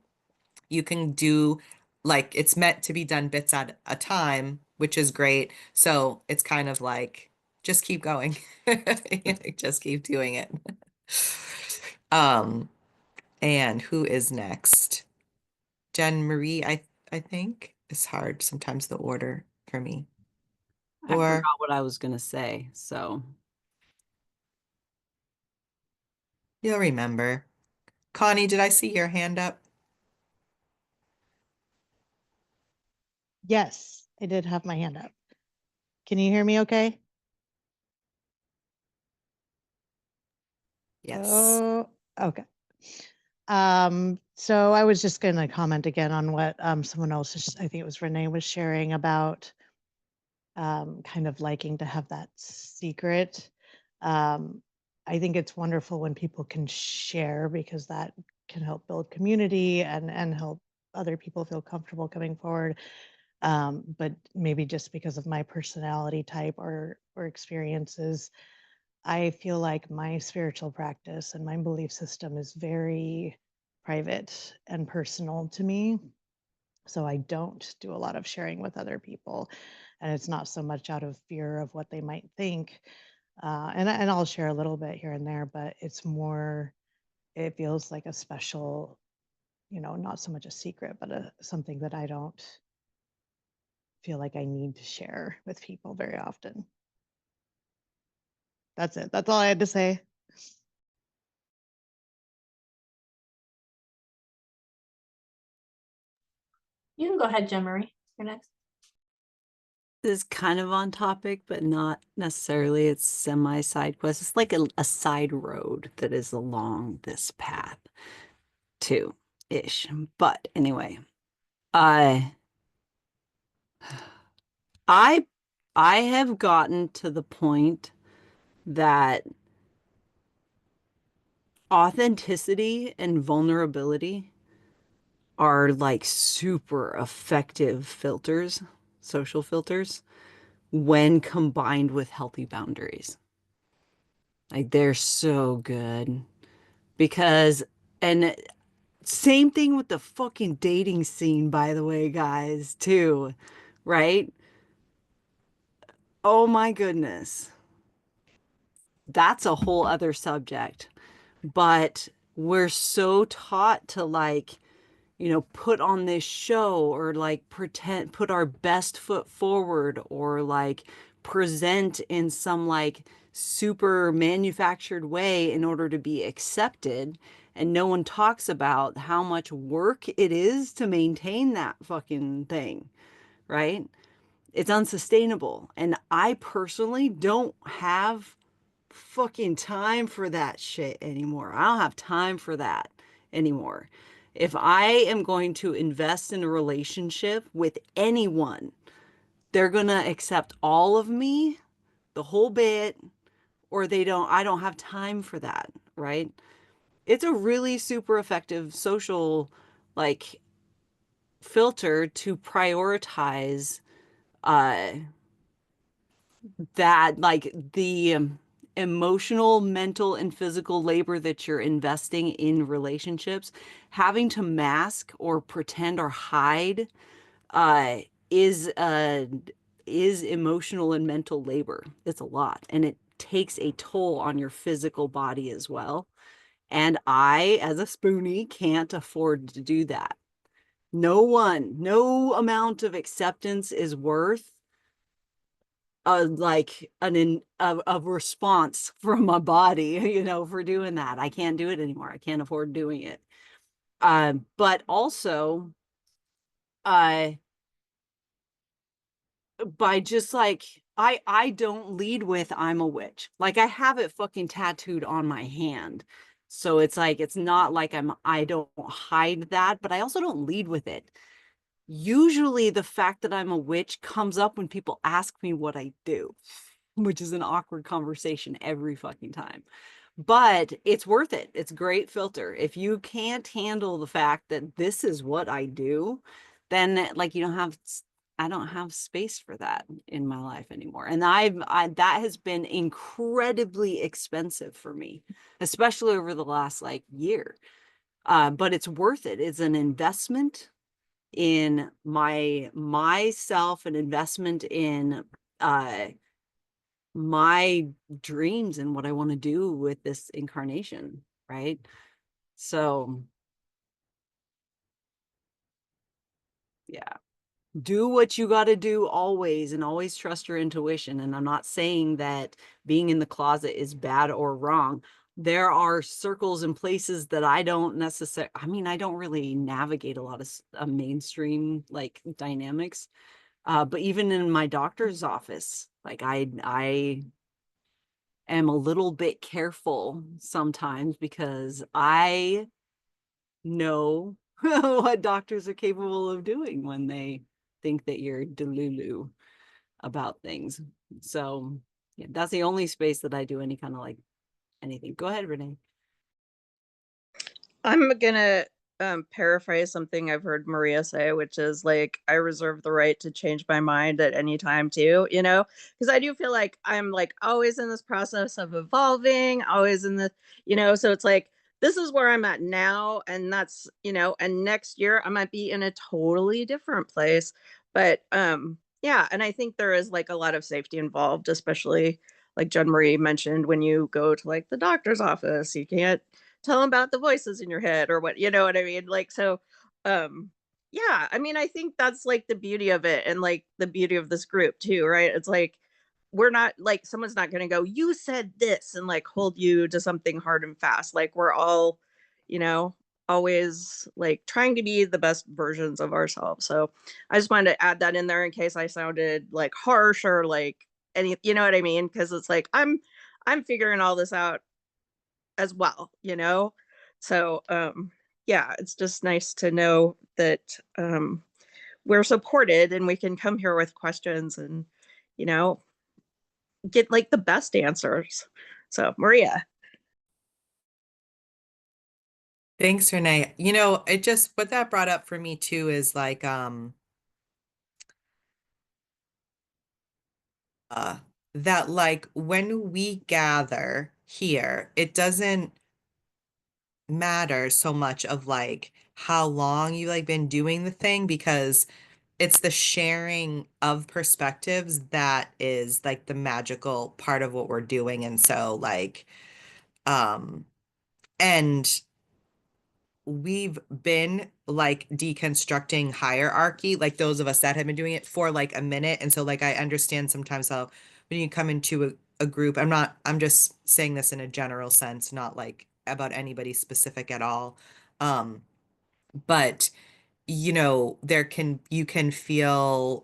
[SPEAKER 2] you can do like it's meant to be done bits at a time, which is great. So it's kind of like just keep going. Just keep doing it. Um, and who is next? Jen Marie, I think. It's hard sometimes the order for me.
[SPEAKER 3] I
[SPEAKER 2] Or
[SPEAKER 3] forgot what I was going to say. So,
[SPEAKER 2] you'll remember. Connie, did I see your hand up?
[SPEAKER 5] Yes, I did have my hand up. Can you hear me okay?
[SPEAKER 2] Yes.
[SPEAKER 5] Oh, okay. So I was just going to comment again on what someone else, I think it was Renee, was sharing about kind of liking to have that secret. I think it's wonderful when people can share, because that can help build community and help other people feel comfortable coming forward. But maybe just because of my personality type or experiences, I feel like my spiritual practice and my belief system is very private and personal to me. So I don't do a lot of sharing with other people. And it's not so much out of fear of what they might think. And I'll share a little bit here and there, but it's more, it feels like a special, not so much a secret, but something that I don't feel like I need to share with people very often. That's it. That's all I had to say.
[SPEAKER 1] You can go ahead, Jen Marie. You're next.
[SPEAKER 3] this is kind of on topic, but not necessarily. It's semi side quest. It's like a side road that is along this path, too, ish. But anyway, I I I have gotten to the point that authenticity and vulnerability are like super effective filters, social filters, when combined with healthy boundaries. Like they're so good because, and same thing with the fucking dating scene, by the way, guys, too, right? Oh my goodness. That's a whole other subject. But we're so taught to like, put on this show or like pretend, put our best foot forward or like present in some like super manufactured way in order to be accepted. And no one talks about how much work it is to maintain that fucking thing, right? It's unsustainable. And I personally don't have fucking time for that shit anymore. I don't have time for that anymore. If I am going to invest in a relationship with anyone, they're going to accept all of me, the whole bit, or I don't have time for that, right? It's a really super effective social like filter to prioritize uh that like the emotional, mental, and physical labor that you're investing in relationships, having to mask or pretend or hide uh, is uh, is emotional and mental labor. It's a lot, and it takes a toll on your physical body as well. And I, as a spoonie, can't afford to do that. No amount of acceptance is worth like a response from my body, for doing that. I can't do it anymore. I can't afford doing it. But also, uh, by just like I don't lead with I'm a witch. Like I have it fucking tattooed on my hand. So it's like it's not like I don't hide that, but I also don't lead with it. Usually the fact that I'm a witch comes up when people ask me what I do, which is an awkward conversation every fucking time. But it's worth it. It's a great filter. If you can't handle the fact that this is what I do, then like I don't have space for that in my life anymore. And that has been incredibly expensive for me, especially over the last like year. But it's worth it. It's an investment in myself, an investment in my dreams and what I want to do with this incarnation, right? So yeah, do what you got to do always, and always trust your intuition. And I'm not saying that being in the closet is bad or wrong. There are circles and places that I don't necessarily, I don't really navigate a lot of mainstream like dynamics. But even in my doctor's office, like I am a little bit careful sometimes because I know what doctors are capable of doing when they think that you're delulu about things. So yeah, that's the only space that I do any kind of like anything. Go ahead, Renee.
[SPEAKER 8] I'm gonna paraphrase something I've heard Maria say, which is like, I reserve the right to change my mind at any time too, because I do feel like I'm like always in this process of evolving, always in the, so it's like, this is where I'm at now. And that's, and next year I might be in a totally different place. But yeah, and I think there is like a lot of safety involved, especially like Jen Marie mentioned, when you go to like the doctor's office, you can't tell them about the voices in your head or what, you know what I mean? Like, so, yeah, I think that's like the beauty of it and like the beauty of this group too, right? It's like, we're not like, someone's not going to go, you said this, and like hold you to something hard and fast. Like, we're all, you know, always like trying to be the best versions of ourselves. So I just wanted to add that in there in case I sounded like harsh or like any, you know what I mean? Cause it's like, I'm figuring all this out as well, so yeah, it's just nice to know that we're supported and we can come here with questions and you know get like the best answers. So Maria.
[SPEAKER 2] Thanks, Renee. It just what that brought up for me too is like uh that like when we gather here, it doesn't matter so much of like how long you like been doing the thing because it's the sharing of perspectives that is like the magical part of what we're doing. And so like um and we've been like deconstructing hierarchy, like those of us that have been doing it for like a minute. And so like I understand sometimes how when you come into a group, I'm just saying this in a general sense, not like about anybody specific at all. But you can feel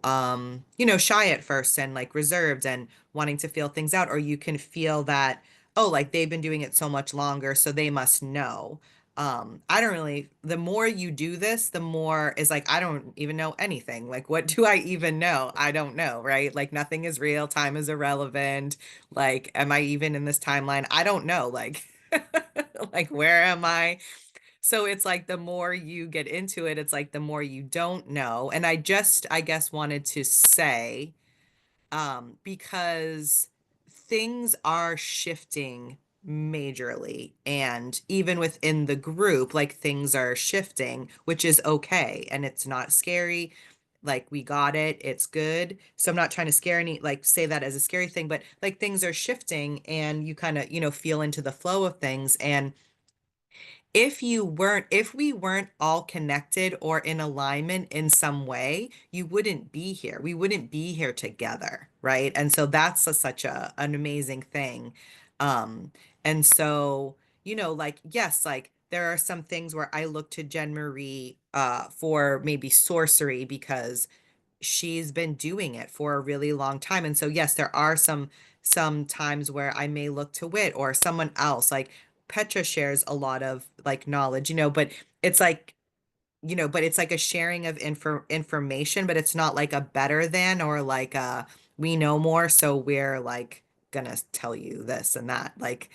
[SPEAKER 2] shy at first and like reserved and wanting to feel things out, or you can feel that, oh, like they've been doing it so much longer, so they must know. I don't really, the more you do this, the more is like, I don't even know anything. Like, what do I even know? I don't know, right? Like, nothing is real, time is irrelevant. Like, am I even in this timeline? I don't know. Like, like, where am I? So it's like the more you get into it, it's like the more you don't know. And I guess, wanted to say, because things are shifting majorly. And even within the group, like things are shifting, which is okay. And it's not scary. Like we got it, it's good. So I'm not trying to scare any, like say that as a scary thing, but like things are shifting and you kind of, feel into the flow of things. And if we weren't all connected or in alignment in some way, you wouldn't be here. We wouldn't be here together, right? And so that's such an amazing thing. And so, like, yes, like there are some things where I look to Jen Marie for maybe sorcery because she's been doing it for a really long time. And so yes, there are some times where I may look to Wit or someone else. Like Petra shares a lot of like knowledge, but it's like, but it's like a sharing of information, but it's not like a better than or like we know more, so we're like gonna tell you this and that. Like,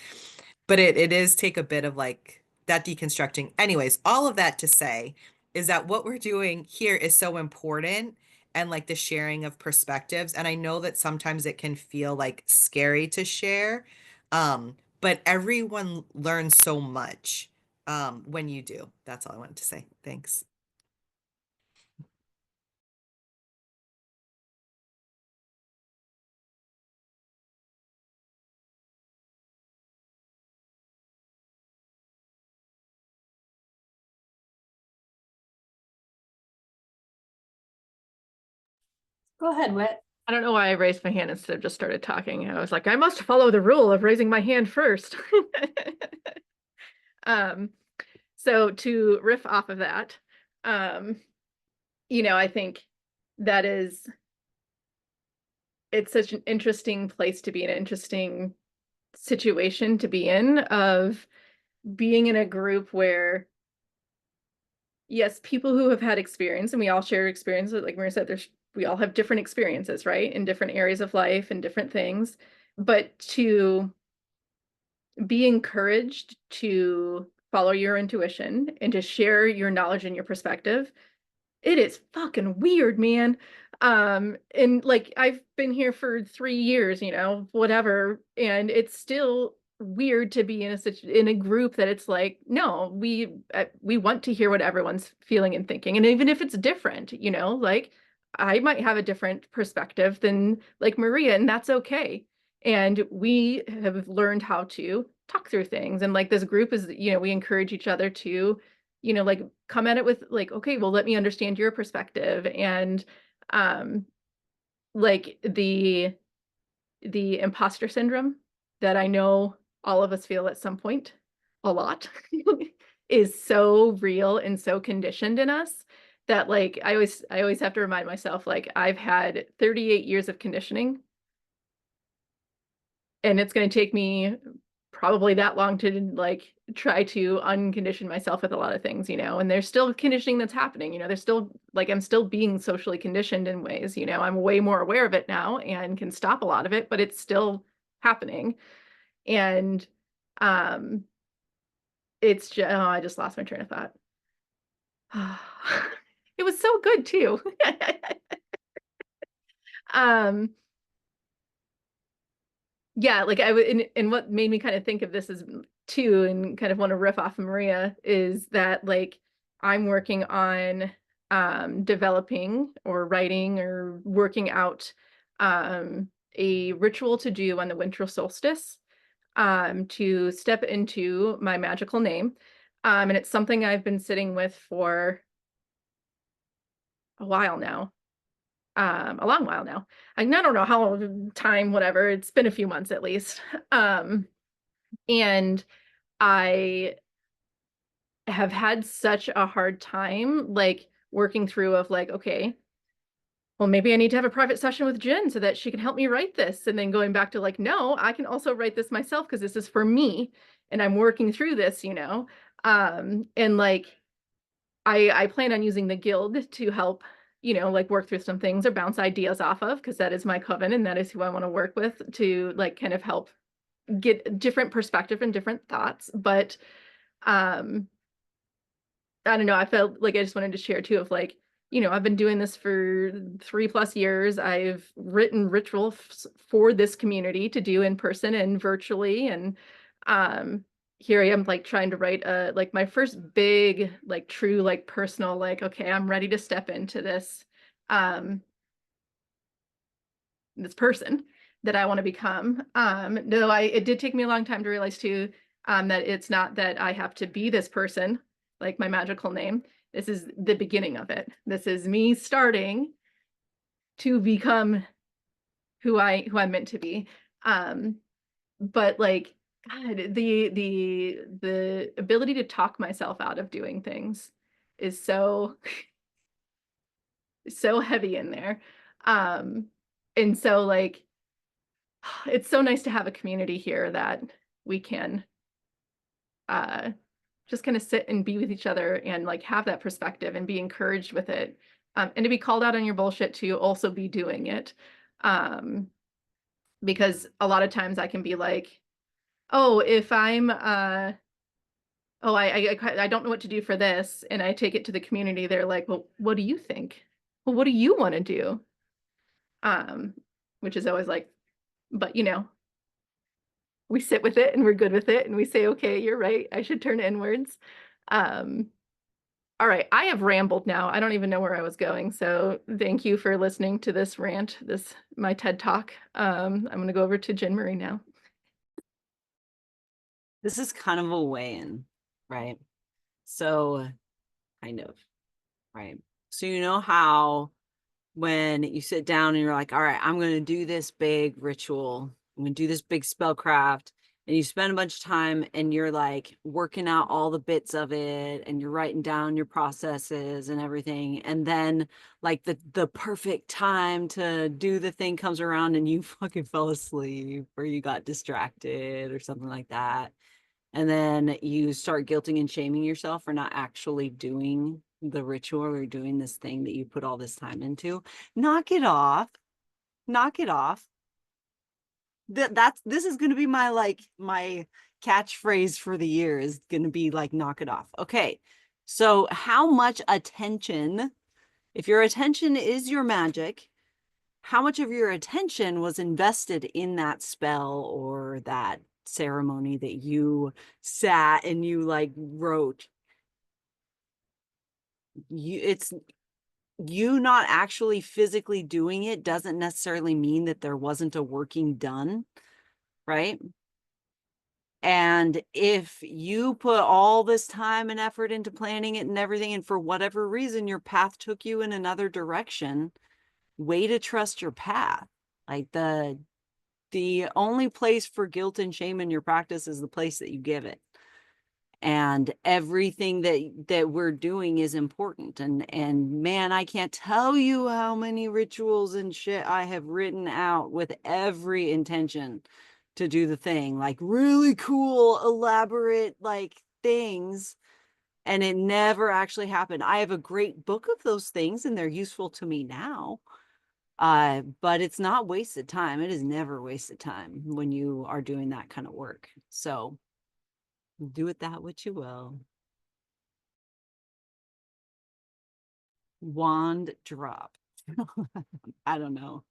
[SPEAKER 2] but it is take a bit of like that deconstructing. Anyways, all of that to say is that what we're doing here is so important and like the sharing of perspectives. And I know that sometimes it can feel like scary to share, but everyone learns so much when you do. That's all I wanted to say. Thanks.
[SPEAKER 1] Go ahead, Whit.
[SPEAKER 6] I don't know why I raised my hand instead of just started talking. I was like, I must follow the rule of raising my hand first. So to riff off of that, I think that it's such an interesting place to be in, an interesting situation to be in, of being in a group where, yes, people who have had experience, and we all share experiences, like Maria said, we all have different experiences, right? In different areas of life and different things. But to be encouraged to follow your intuition and to share your knowledge and your perspective, it is fucking weird, man. And like I've been here for 3 years, whatever, and it's still weird to be in a group that it's like, no, we want to hear what everyone's feeling and thinking, and even if it's different, like I might have a different perspective than like Maria, and that's okay. And we have learned how to talk through things, and like this group is, we encourage each other to like come at it with like, okay, well, let me understand your perspective. And like the imposter syndrome that I know all of us feel at some point a lot is so real and so conditioned in us that like I always have to remind myself, like, I've had 38 years of conditioning, and it's going to take me probably that long to like try to uncondition myself with a lot of things, and there's still conditioning that's happening, there's still like, I'm still being socially conditioned in ways, I'm way more aware of it now and can stop a lot of it, but it's still happening. And it's just, oh, I just lost my train of thought. It was so good too. Yeah, like I would, and what made me kind of think of this is too, and kind of want to riff off of Maria, is that like I'm working on developing or writing or working out a ritual to do on the winter solstice to step into my magical name. And it's something I've been sitting with for a while now, a long while now. I don't know how long time, whatever. It's been a few months at least. And I have had such a hard time like working through of like, okay, well, maybe I need to have a private session with Jen so that she can help me write this. And then going back to like, no, I can also write this myself because this is for me and I'm working through this, you know? And like, I plan on using the guild to help, you know, like work through some things or bounce ideas off of, because that is my coven and that is who I want to work with to like kind of help get different perspective and different thoughts. But I don't know, I felt like I just wanted to share too of like, you know, I've been doing this for 3+ years. I've written rituals for this community to do in person and virtually. And here I am like trying to write like my first big, like true, like personal, like, okay, I'm ready to step into this this person that I want to become. Though it did take me a long time to realize too, that it's not that I have to be this person, like my magical name. This is the beginning of it. This is me starting to become who I'm meant to be. But like, God, the ability to talk myself out of doing things is so so heavy in there. And so like, it's so nice to have a community here that we can just kind of sit and be with each other and like have that perspective and be encouraged with it. And to be called out on your bullshit to also be doing it. Because a lot of times I can be like, oh, if I'm oh, I don't know what to do for this, and I take it to the community, they're like, well, what do you think? Well, what do you want to do? Which is always like, but you know, we sit with it and we're good with it and we say, okay, you're right, I should turn inwards. All right, I have rambled now. I don't even know where I was going. So thank you for listening to this rant, my TED Talk. I'm gonna go over to Jen Marie now.
[SPEAKER 3] This is kind of a weigh-in, right? So kind of, right? So you know how when you sit down and you're like, all right, I'm going to do this big ritual, I'm going to do this big spellcraft, and you spend a bunch of time and you're like working out all the bits of it and you're writing down your processes and everything. And then like the perfect time to do the thing comes around and you fucking fell asleep or you got distracted or something like that. And then you start guilting and shaming yourself for not actually doing the ritual or doing this thing that you put all this time into. Knock it off. Knock it off. This is going to be my catchphrase for the year is going to be like, knock it off. Okay. So how much attention, if your attention is your magic, how much of your attention was invested in that spell or that ceremony that you sat and you like wrote? It's you not actually physically doing it doesn't necessarily mean that there wasn't a working done, right? And if you put all this time and effort into planning it and everything, and for whatever reason your path took you in another direction, way to trust your path. Like the only place for guilt and shame in your practice is the place that you give it. And everything that we're doing is important. And man, I can't tell you how many rituals and shit I have written out with every intention to do the thing, like really cool, elaborate like things. And it never actually happened. I have a great book of those things and they're useful to me now. But it's not wasted time. It is never wasted time when you are doing that kind of work. So Do with that what you will. Wand drop. I don't know.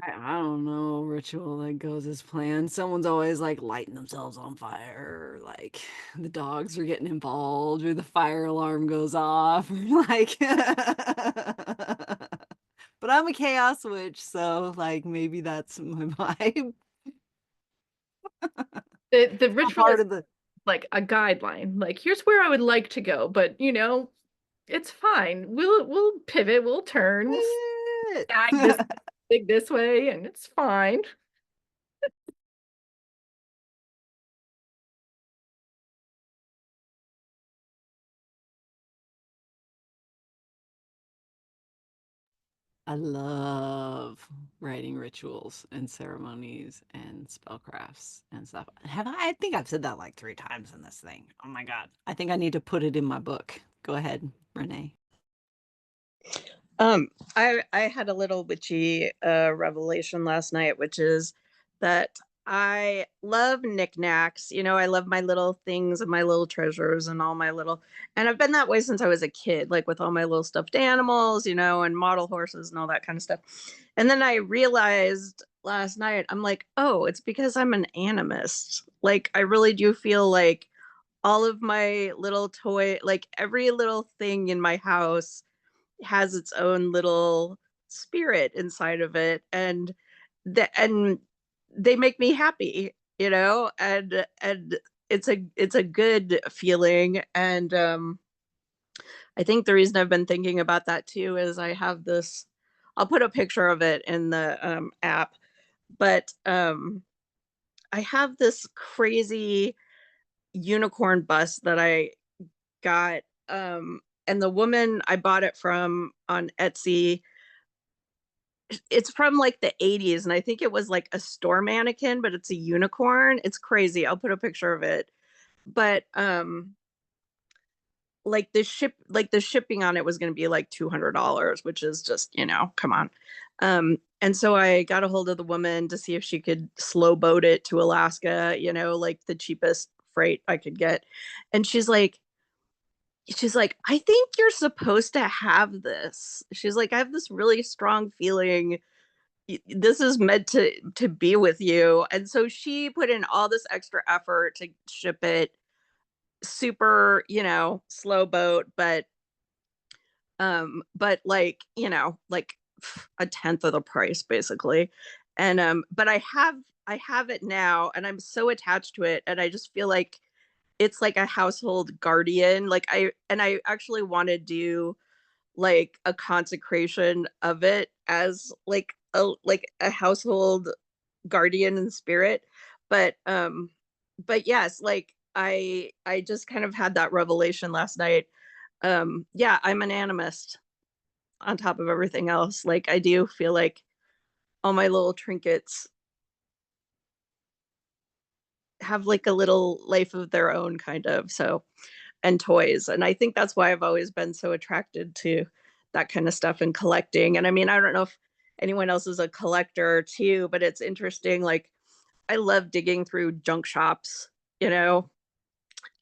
[SPEAKER 3] I don't know, ritual that goes as planned. Someone's always like lighting themselves on fire, or like the dogs are getting involved, or the fire alarm goes off, or like but I'm a chaos witch, so like maybe that's my vibe.
[SPEAKER 6] The
[SPEAKER 3] Not
[SPEAKER 6] ritual
[SPEAKER 3] part
[SPEAKER 6] is
[SPEAKER 3] of the
[SPEAKER 6] like a guideline. Like, here's where I would like to go, but it's fine. We'll pivot, we'll turn, we'll sag this dig this way, and it's fine.
[SPEAKER 3] I love writing rituals and ceremonies and spellcrafts and stuff. I think I've said that like 3 times in this thing. Oh my God. I think I need to put it in my book. Go ahead, Renee.
[SPEAKER 8] I had a little witchy revelation last night, which is that I love knickknacks. You know, I love my little things and my little treasures and all my little, and I've been that way since I was a kid, like with all my little stuffed animals, you know, and model horses and all that kind of stuff. And then I realized last night, I'm like, oh, it's because I'm an animist. Like, I really do feel like all of my little toy, like every little thing in my house has its own little spirit inside of it, and they make me happy, you know, and it's a good feeling. And I think the reason I've been thinking about that too is I have this, I'll put a picture of it in the app, but I have this crazy unicorn bust that I got, and the woman I bought it from on Etsy, it's from like the 80s, and I think it was like a store mannequin, but it's a unicorn. It's crazy. I'll put a picture of it. But like the shipping on it was going to be like $200, which is just, you know, come on. And so I got a hold of the woman to see if she could slow boat it to Alaska, you know, like the cheapest freight I could get. And she's like, I think you're supposed to have this. She's like, I have this really strong feeling this is meant to be with you. And so she put in all this extra effort to ship it, super, you know, slow boat, but like, you know, like a tenth of the price basically. And but I have it now, and I'm so attached to it, and I just feel like it's like a household guardian. Like I actually want to do like a consecration of it as like a household guardian and spirit. But yes, like I just kind of had that revelation last night. Yeah, I'm an animist on top of everything else. Like, I do feel like all my little trinkets have like a little life of their own, kind of. So, and toys, and I think that's why I've always been so attracted to that kind of stuff and collecting. And I mean, I don't know if anyone else is a collector too, but it's interesting. Like, I love digging through junk shops, you know,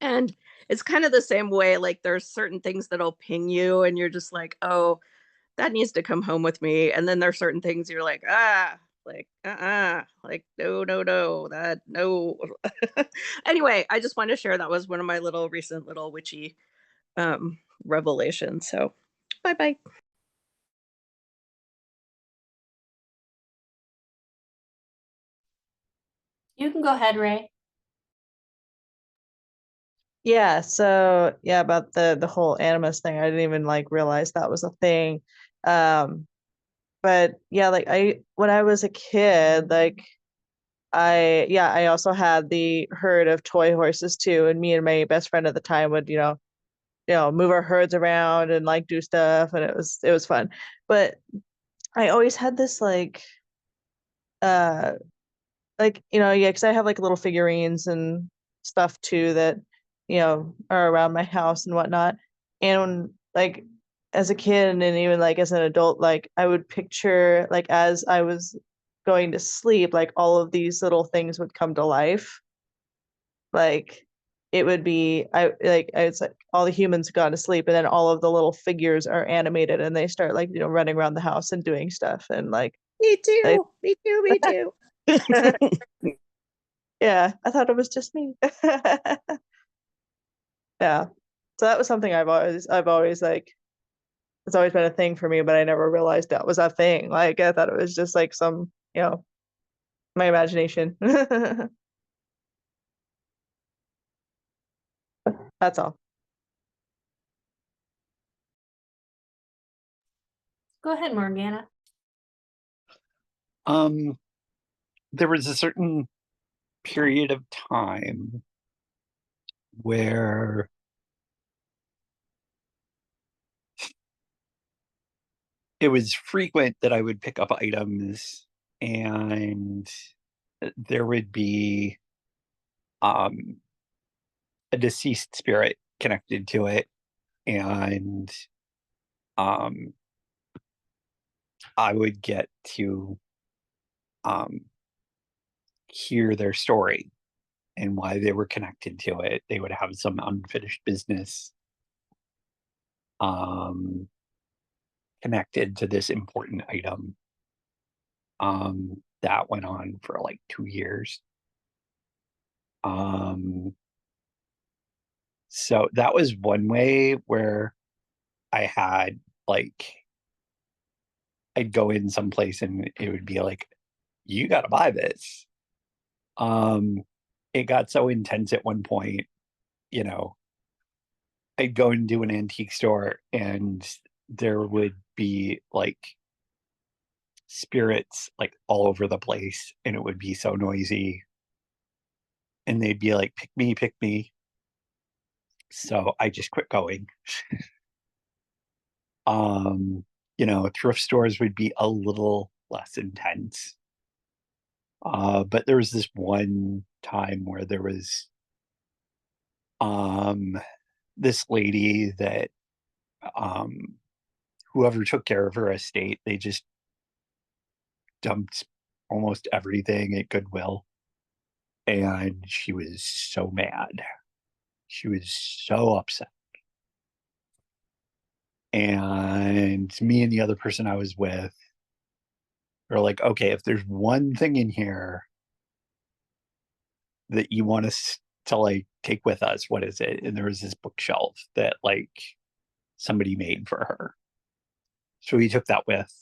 [SPEAKER 8] and it's kind of the same way. Like, there's certain things that'll ping you and you're just like, oh, that needs to come home with me. And then there's certain things you're like, like, like, no, no, no, that, no. Anyway, I just wanted to share that was one of my little recent little witchy revelations. So bye bye.
[SPEAKER 1] You can go ahead, Ray.
[SPEAKER 5] Yeah, so yeah, about the whole animus thing, I didn't even like realize that was a thing. But yeah, like when I was a kid, like I also had the herd of toy horses too, and me and my best friend at the time would, move our herds around and like do stuff, and it was fun. But I always had this uh yeah, because I have like little figurines and stuff too that are around my house and whatnot. And like as a kid and even like as an adult, like I would picture like as I was going to sleep, like all of these little things would come to life. Like it would be it's like all the humans gone to sleep and then all of the little figures are animated and they start like, running around the house and doing stuff and like
[SPEAKER 8] Me too.
[SPEAKER 5] I-
[SPEAKER 8] Me too. Me too.
[SPEAKER 5] yeah, I thought it was just me. Yeah. So that was something I've always like it's always been a thing for me, but I never realized that was a thing. Like I thought it was just like some, my imagination. That's all.
[SPEAKER 1] Go ahead, Morgana.
[SPEAKER 9] There was a certain period of time where it was frequent that I would pick up items and there would be a deceased spirit connected to it, and I would get to hear their story and why they were connected to it. They would have some unfinished business connected to this important item. That went on for like 2 years. So that was one way where I had like, I'd go in someplace and it would be like, you got to buy this. It got so intense at one point, I'd go into an antique store and there would be like spirits like all over the place and it would be so noisy. And they'd be like, pick me, pick me. So I just quit going. Thrift stores would be a little less intense. But there was this one time where there was this lady that whoever took care of her estate, they just dumped almost everything at Goodwill. And she was so mad. She was so upset. And me and the other person I was with were like, okay, if there's one thing in here that you want us to like take with us, what is it? And there was this bookshelf that like somebody made for her. So we took that with.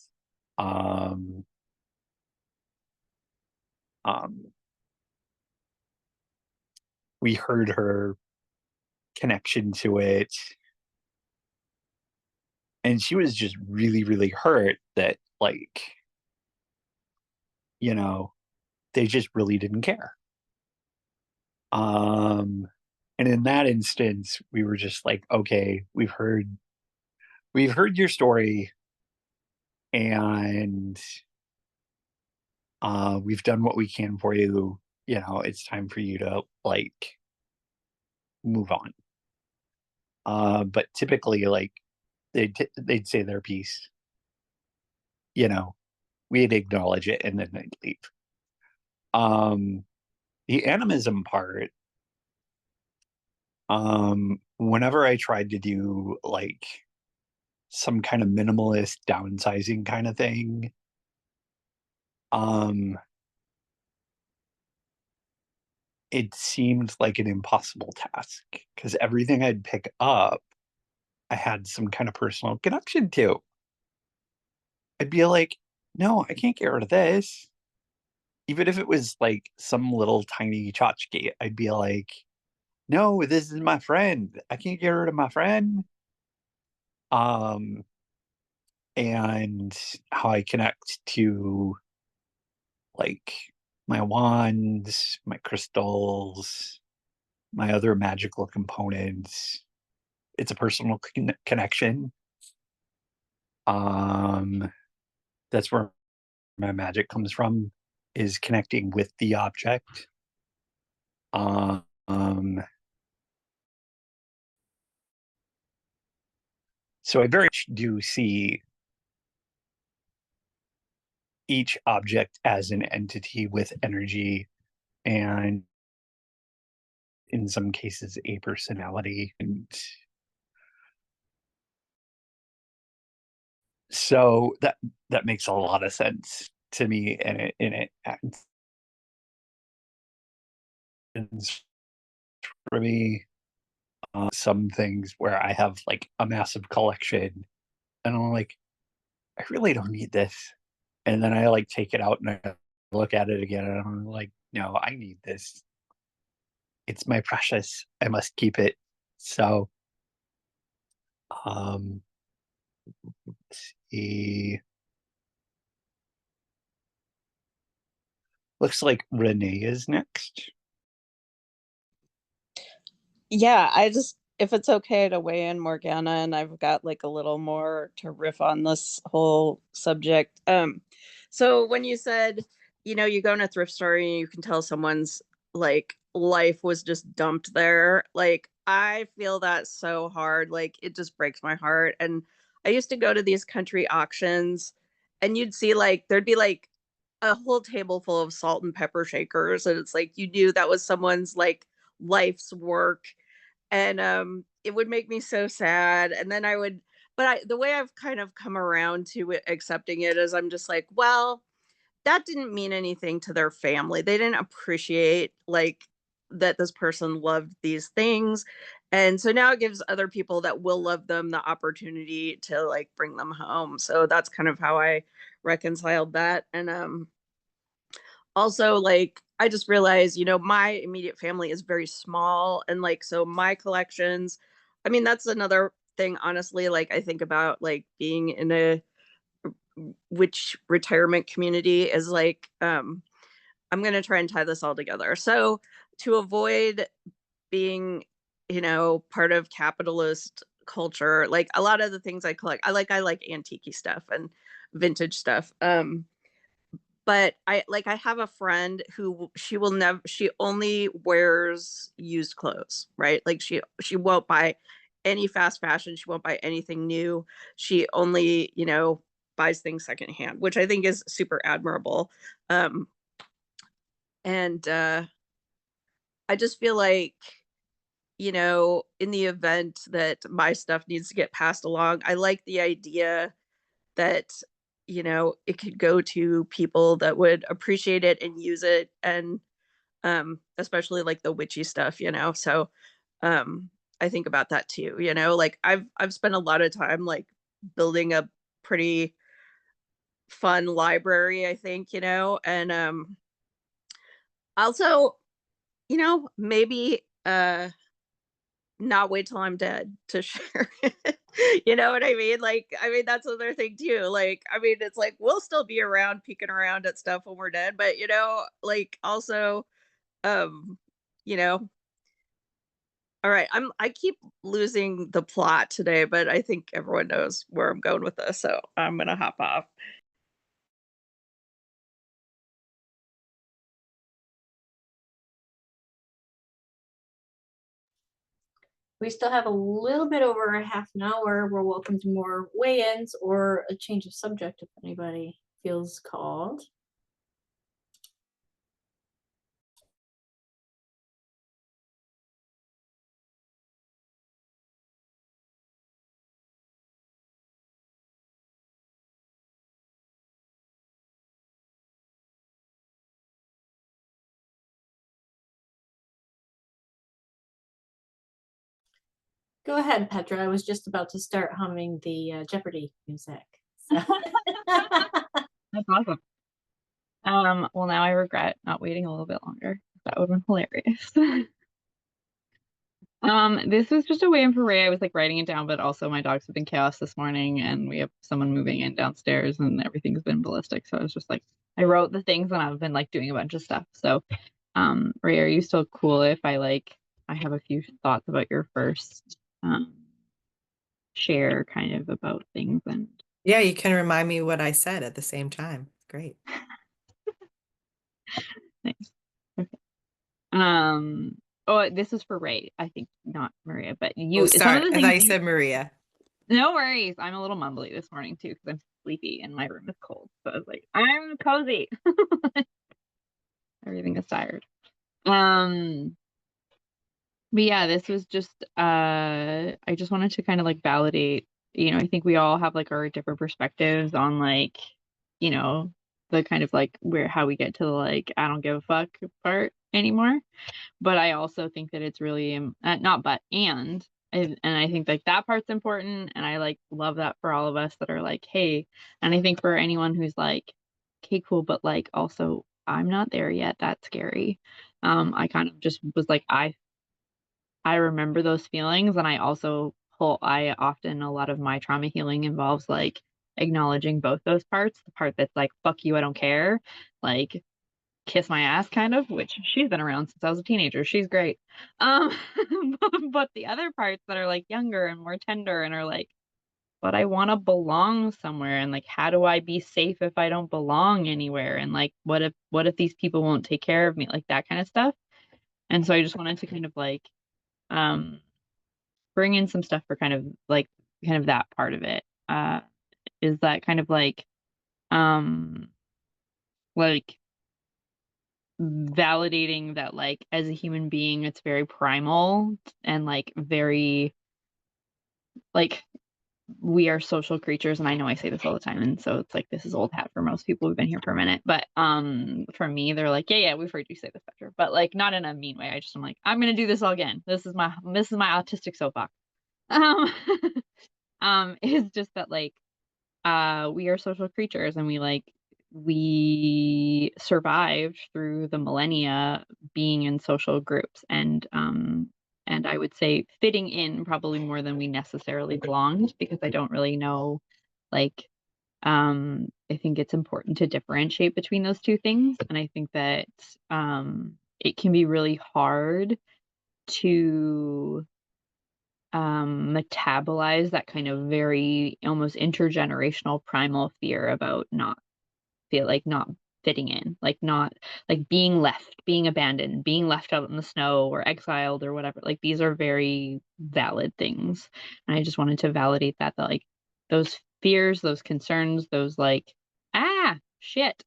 [SPEAKER 9] We heard her connection to it. And she was just really, really hurt that like, they just really didn't care. And in that instance, we were just like, okay, we've heard your story and we've done what we can for you. It's time for you to like move on. But typically like they'd say their piece, we'd acknowledge it and then they'd leave. The animism part, whenever I tried to do like some kind of minimalist downsizing kind of thing, it seemed like an impossible task because everything I'd pick up, I had some kind of personal connection to. I'd be like, no, I can't get rid of this. Even if it was like some little tiny tchotchke, I'd be like, no, this is my friend. I can't get rid of my friend. And how I connect to like my wands, my crystals, my other magical components. It's a personal connection. That's where my magic comes from, is connecting with the object. So I very much do see each object as an entity with energy and in some cases a personality. And so that makes a lot of sense to me, and it happens for me. Some things where I have like a massive collection and I'm like, I really don't need this. And then I like take it out and I look at it again and I'm like, no, I need this. It's my precious. I must keep it. So, um, let's see. Looks like Renee is next.
[SPEAKER 8] Yeah, I just, if it's okay to weigh in, Morgana, and I've got like a little more to riff on this whole subject. So when you said, you go in a thrift store and you can tell someone's like life was just dumped there, like I feel that so hard. Like it just breaks my heart. And I used to go to these country auctions and you'd see like there'd be like a whole table full of salt and pepper shakers, and it's like you knew that was someone's like life's work. And it would make me so sad. And then I would, but the way I've kind of come around to accepting it is I'm just like, well, that didn't mean anything to their family. They didn't appreciate like that this person loved these things. And so now it gives other people that will love them the opportunity to like bring them home. So that's kind of how I reconciled that. And also like I just realized, my immediate family is very small, and like so my collections, I mean that's another thing, honestly. Like I think about like being in a which retirement community is like I'm going to try and tie this all together. So to avoid being, part of capitalist culture, like a lot of the things I collect, I like antique stuff and vintage stuff. But I have a friend who she only wears used clothes, right? Like she won't buy any fast fashion, she won't buy anything new. She only, buys things secondhand, which I think is super admirable. Um and I just feel like, in the event that my stuff needs to get passed along, I like the idea that it could go to people that would appreciate it and use it. And especially like the witchy stuff, so um I think about that too, like I've spent a lot of time like building a pretty fun library, I think, and also, maybe not wait till I'm dead to share it. You know what I mean? Like, I mean, that's another thing too. Like, I mean, it's like we'll still be around peeking around at stuff when we're dead, but like also, um, you know, all right, I keep losing the plot today, but I think everyone knows where I'm going with this, so I'm gonna hop off.
[SPEAKER 1] We still have a little bit over a half an hour. We're welcome to more weigh-ins or a change of subject if anybody feels called. Go ahead, Petra. I was just about to start humming the Jeopardy music. So.
[SPEAKER 10] That's awesome. Well, now I regret not waiting a little bit longer. That would have been hilarious. This was just a way in for Ray. I was like writing it down, but also my dogs have been chaos this morning and we have someone moving in downstairs and everything's been ballistic. So I was just like, I wrote the things and I've been like doing a bunch of stuff. So, Ray, are you still cool if I have a few thoughts about your first share kind of about things? And
[SPEAKER 2] Yeah, you can remind me what I said at the same time. Great.
[SPEAKER 10] Thanks. Okay. Oh, this is for Ray, I think, not Maria, but
[SPEAKER 2] Oh,
[SPEAKER 10] some of
[SPEAKER 2] sorry.
[SPEAKER 10] the
[SPEAKER 2] I
[SPEAKER 10] things
[SPEAKER 2] thought you said Maria.
[SPEAKER 10] No worries. I'm a little mumbly this morning too because I'm sleepy and my room is cold. So I was like, I'm cozy. Everything is tired. But yeah, this was just I just wanted to kind of like validate, I think we all have like our different perspectives on like, you know, the kind of like how we get to the like I don't give a fuck part anymore. But I also think that it's really not but and I think like that part's important, and I like love that for all of us that are like, hey, and I think for anyone who's like, okay, cool, but like also I'm not there yet. That's scary. I kind of just was like, I remember those feelings, and I often a lot of my trauma healing involves like acknowledging both those parts, the part that's like fuck you, I don't care, like kiss my ass kind of, which she's been around since I was a teenager. She's great. Um but the other parts that are like younger and more tender and are like, but I want to belong somewhere, and like how do I be safe if I don't belong anywhere, and like what if these people won't take care of me, like that kind of stuff. And so I just wanted to kind of like um bring in some stuff for kind of that part of it. Is that kind of um like validating that like as a human being it's very primal and like very like we are social creatures, and I know I say this all the time, and so it's like this is old hat for most people who've been here for a minute, but for me they're like, yeah, we've heard you say this, Petra, but like not in a mean way. I'm like, I'm gonna do this all again. This is my autistic soapbox. um is just that like we are social creatures, and we survived through the millennia being in social groups, and I would say fitting in probably more than we necessarily belonged, because I don't really know like I think it's important to differentiate between those two things, and I think that it can be really hard to metabolize that kind of very almost intergenerational primal fear about not fitting in, like not like being left, being abandoned, being left out in the snow or exiled or whatever. Like these are very valid things. And I just wanted to validate that like those fears, those concerns, those like, shit,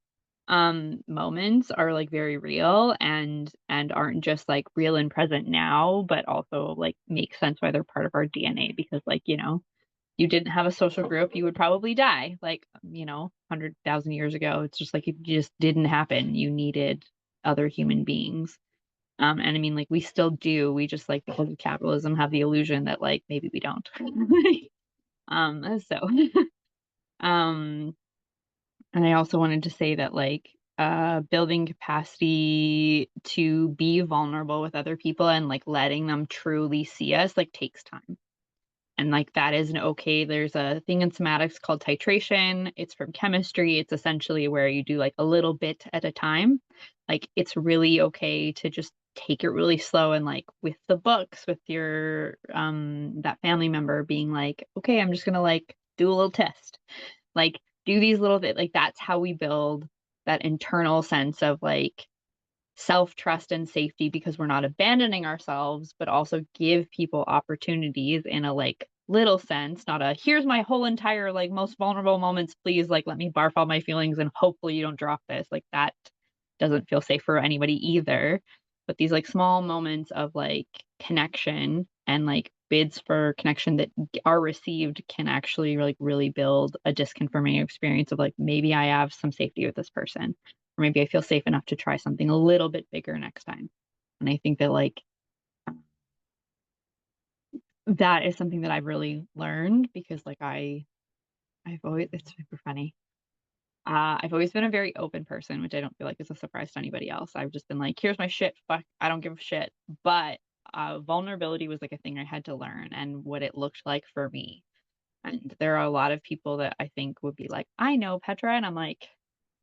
[SPEAKER 10] moments are like very real and aren't just like real and present now, but also like make sense why they're part of our DNA, because like, you didn't have a social group, you would probably die like, 100,000 years ago. It's just like it just didn't happen. You needed other human beings. And I mean, like we still do. We just like because of capitalism have the illusion that like maybe we don't. So um and I also wanted to say that like building capacity to be vulnerable with other people and like letting them truly see us like takes time. And like that isn't okay. There's a thing in somatics called titration. It's from chemistry. It's essentially where you do like a little bit at a time. Like it's really okay to just take it really slow, and like with the books, with your that family member being like, okay, I'm just gonna like do a little test. Like do these little bit, like that's how we build that internal sense of like self-trust and safety, because we're not abandoning ourselves, but also give people opportunities in a like little sense, not a here's my whole entire like most vulnerable moments, please like let me barf all my feelings and hopefully you don't drop this. Like that doesn't feel safe for anybody either. But these like small moments of like connection and like bids for connection that are received can actually like really build a disconfirming experience of like maybe I have some safety with this person, or maybe I feel safe enough to try something a little bit bigger next time. And I think that like that is something that I've really learned, because like I've always, it's super funny. I've always been a very open person, which I don't feel like is a surprise to anybody else. I've just been like, here's my shit, fuck, I don't give a shit. But vulnerability was like a thing I had to learn, and what it looked like for me. And there are a lot of people that I think would be like, I know Petra. And I'm like,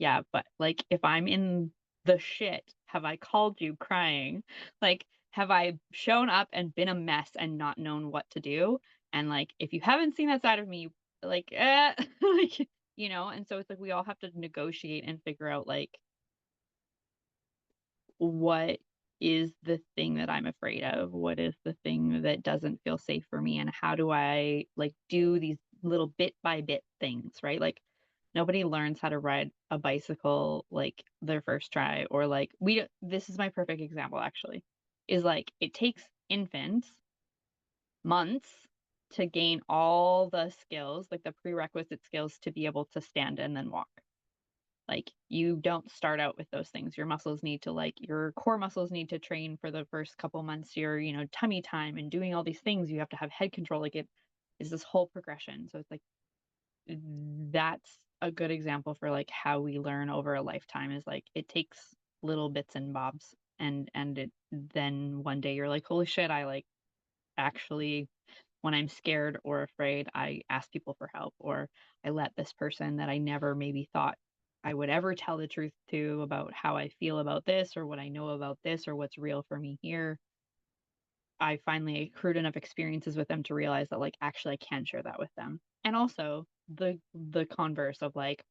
[SPEAKER 10] yeah, but like if I'm in the shit, have I called you crying? Like, have I shown up and been a mess and not known what to do? And like, if you haven't seen that side of me, like, like, and so it's like we all have to negotiate and figure out like what is the thing that I'm afraid of? What is the thing that doesn't feel safe for me? And how do I like do these little bit by bit things, right? Like nobody learns how to ride a bicycle like their first try, or like this is my perfect example actually, is like it takes infants months to gain all the skills, like the prerequisite skills to be able to stand and then walk. Like you don't start out with those things. Your muscles need to like your core muscles need to train for the first couple months, your, tummy time and doing all these things. You have to have head control. Like it is this whole progression. So it's like that's a good example for like how we learn over a lifetime, is like it takes little bits and bobs, and it then one day you're like, holy shit, I like actually, when I'm scared or afraid, I ask people for help, or I let this person that I never maybe thought I would ever tell the truth to about how I feel about this, or what I know about this, or what's real for me here. I finally accrued enough experiences with them to realize that like actually I can share that with them. And also the converse of like,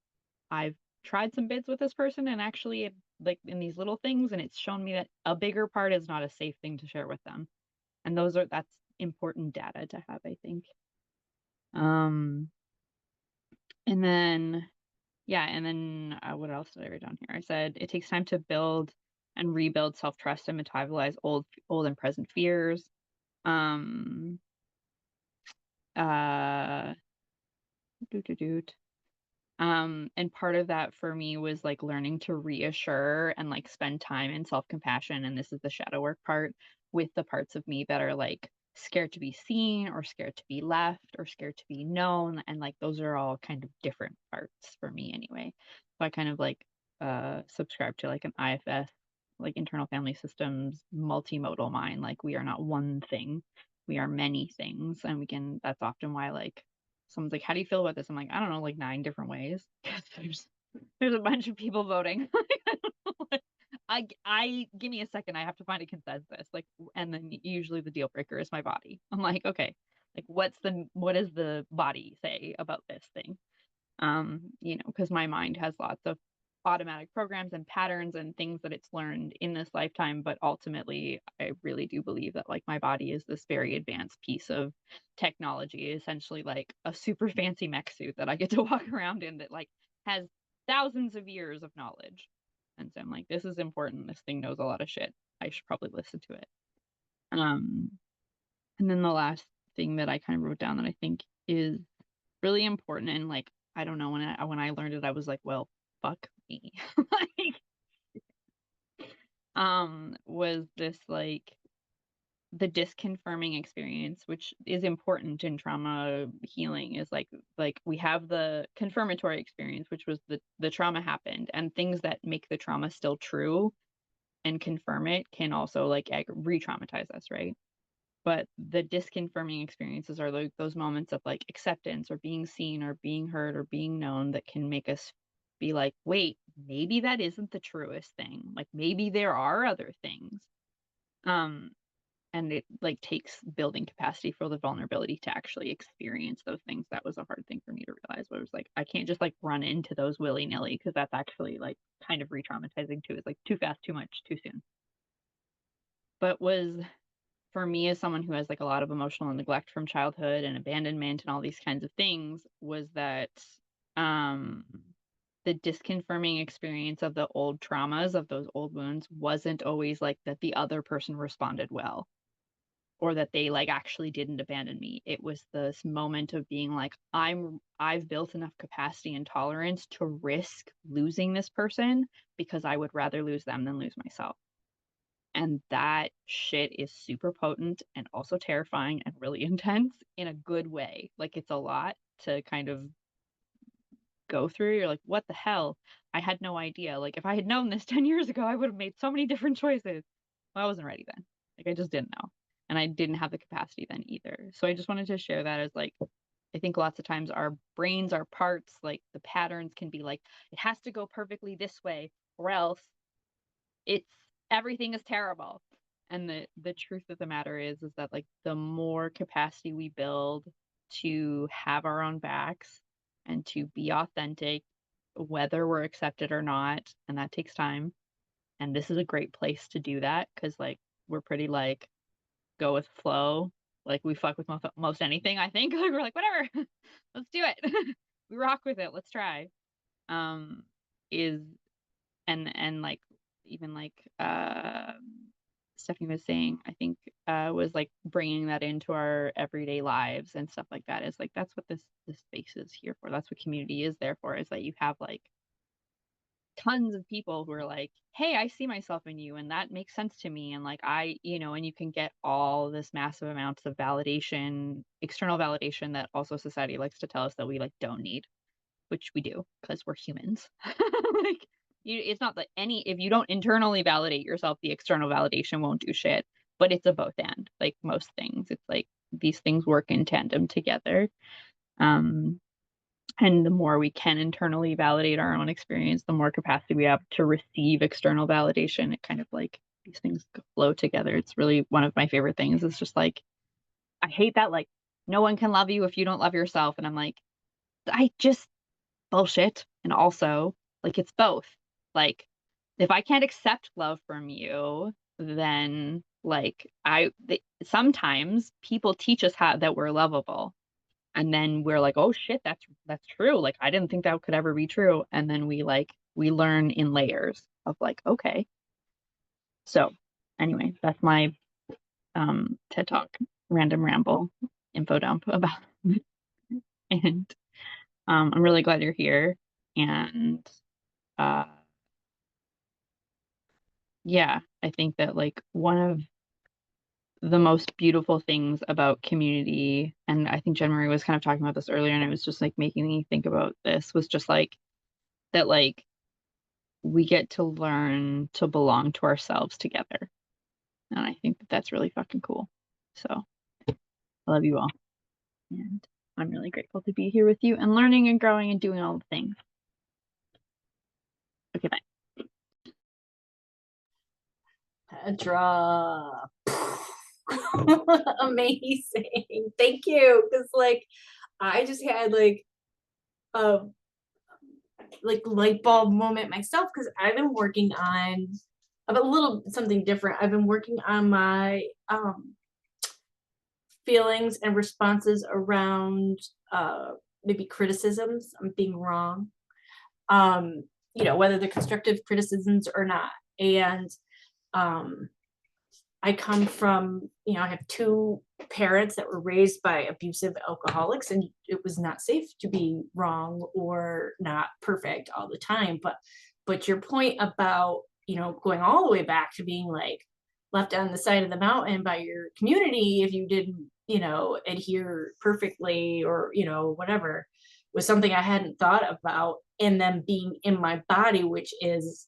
[SPEAKER 10] I've tried some bids with this person, and actually like in these little things, and it's shown me that a bigger part is not a safe thing to share with them. And that's important data to have, I think. And then what else did I write down here? I said it takes time to build and rebuild self-trust and metabolize old and present fears. Um uh and part of that for me was like learning to reassure and like spend time in self-compassion, and this is the shadow work part, with the parts of me that are like scared to be seen, or scared to be left, or scared to be known, and like those are all kind of different parts for me anyway. So I kind of like subscribe to like an IFS, like internal family systems multimodal mind. Like we are not one thing, we are many things, and that's often why like someone's like, how do you feel about this? I'm like, I don't know, like 9 different ways, because there's a bunch of people voting. I give me a second, I have to find a consensus, like, and then usually the deal breaker is my body. I'm like, okay, like what does the body say about this thing? Because my mind has lots of automatic programs and patterns and things that it's learned in this lifetime, but ultimately I really do believe that like my body is this very advanced piece of technology, essentially like a super fancy mech suit that I get to walk around in, that like has thousands of years of knowledge. And so I'm like, this is important, this thing knows a lot of shit, I should probably listen to it. And then the last thing that I kind of wrote down that I think is really important, and like I don't know, when I learned it, I was like, well, fuck me. Like, was this like the disconfirming experience, which is important in trauma healing, is like we have the confirmatory experience, which was the trauma happened, and things that make the trauma still true and confirm it can also like re-traumatize us, right? But the disconfirming experiences are like those moments of like acceptance, or being seen, or being heard, or being known, that can make us be like, wait, maybe that isn't the truest thing, like maybe there are other things. And it like takes building capacity for the vulnerability to actually experience those things. That was a hard thing for me to realize, where it was like I can't just like run into those willy-nilly, because that's actually like kind of re-traumatizing too. It's like too fast, too much, too soon. But was, for me, as someone who has like a lot of emotional neglect from childhood and abandonment and all these kinds of things, was that the disconfirming experience of the old traumas, of those old wounds, wasn't always like that the other person responded well, or that they like actually didn't abandon me. It was this moment of being like, I've built enough capacity and tolerance to risk losing this person, because I would rather lose them than lose myself. And that shit is super potent and also terrifying and really intense in a good way. Like it's a lot to kind of go through. You're like, what the hell? I had no idea. Like if I had known this 10 years ago, I would have made so many different choices. Well, I wasn't ready then. Like I just didn't know. And I didn't have the capacity then either. So I just wanted to share that as like, I think lots of times our brains, our parts, like the patterns can be like, it has to go perfectly this way, or else everything is terrible. And the truth of the matter is that like the more capacity we build to have our own backs and to be authentic, whether we're accepted or not, and that takes time, And this is a great place to do that because like we're pretty like go with flow. Like we fuck with most anything, I think. Like we're like, whatever, let's do it. We rock with it. Let's try. Is and like even like Stephanie was saying, I think was like bringing that into our everyday lives and stuff like that. Is like that's what this space is here for. That's what community is there for. Is that you have like tons of people who are like, hey, I see myself in you and that makes sense to me. And like, and you can get all this massive amounts of validation, external validation that also society likes to tell us that we like don't need, which we do because we're humans. Like, it's not that if you don't internally validate yourself, the external validation won't do shit, but it's a both and like most things. It's like these things work in tandem together. And the more we can internally validate our own experience, the more capacity we have to receive external validation. It kind of like these things flow together. It's really one of my favorite things. It's just like, I hate that like no one can love you if you don't love yourself. And I'm like, I just bullshit. And also like, it's both. Like if I can't accept love from you, then like sometimes people teach us that we're lovable. And then we're like, oh shit, that's true. Like I didn't think that could ever be true. And then we learn in layers of like, okay. So anyway, that's my TED Talk random ramble info dump about and I'm really glad you're here. And yeah, I think that like one of the most beautiful things about community, and I think Jen Marie was kind of talking about this earlier, and it was just like making me think about this, was just like that like we get to learn to belong to ourselves together. And I think that that's really fucking cool. So I love you all. And I'm really grateful to be here with you and learning and growing and doing all the things. Okay, bye.
[SPEAKER 1] Petra. Amazing. Thank you. Because like I just had like a light bulb moment myself because I've been working on a little something different. I've been working on my feelings and responses around maybe criticisms. I'm being wrong. Whether they're constructive criticisms or not. And I come from, I have two parents that were raised by abusive alcoholics, and it was not safe to be wrong or not perfect all the time. But your point about, going all the way back to being like left on the side of the mountain by your community if you didn't, adhere perfectly or, whatever, was something I hadn't thought about. And then being in my body, which is,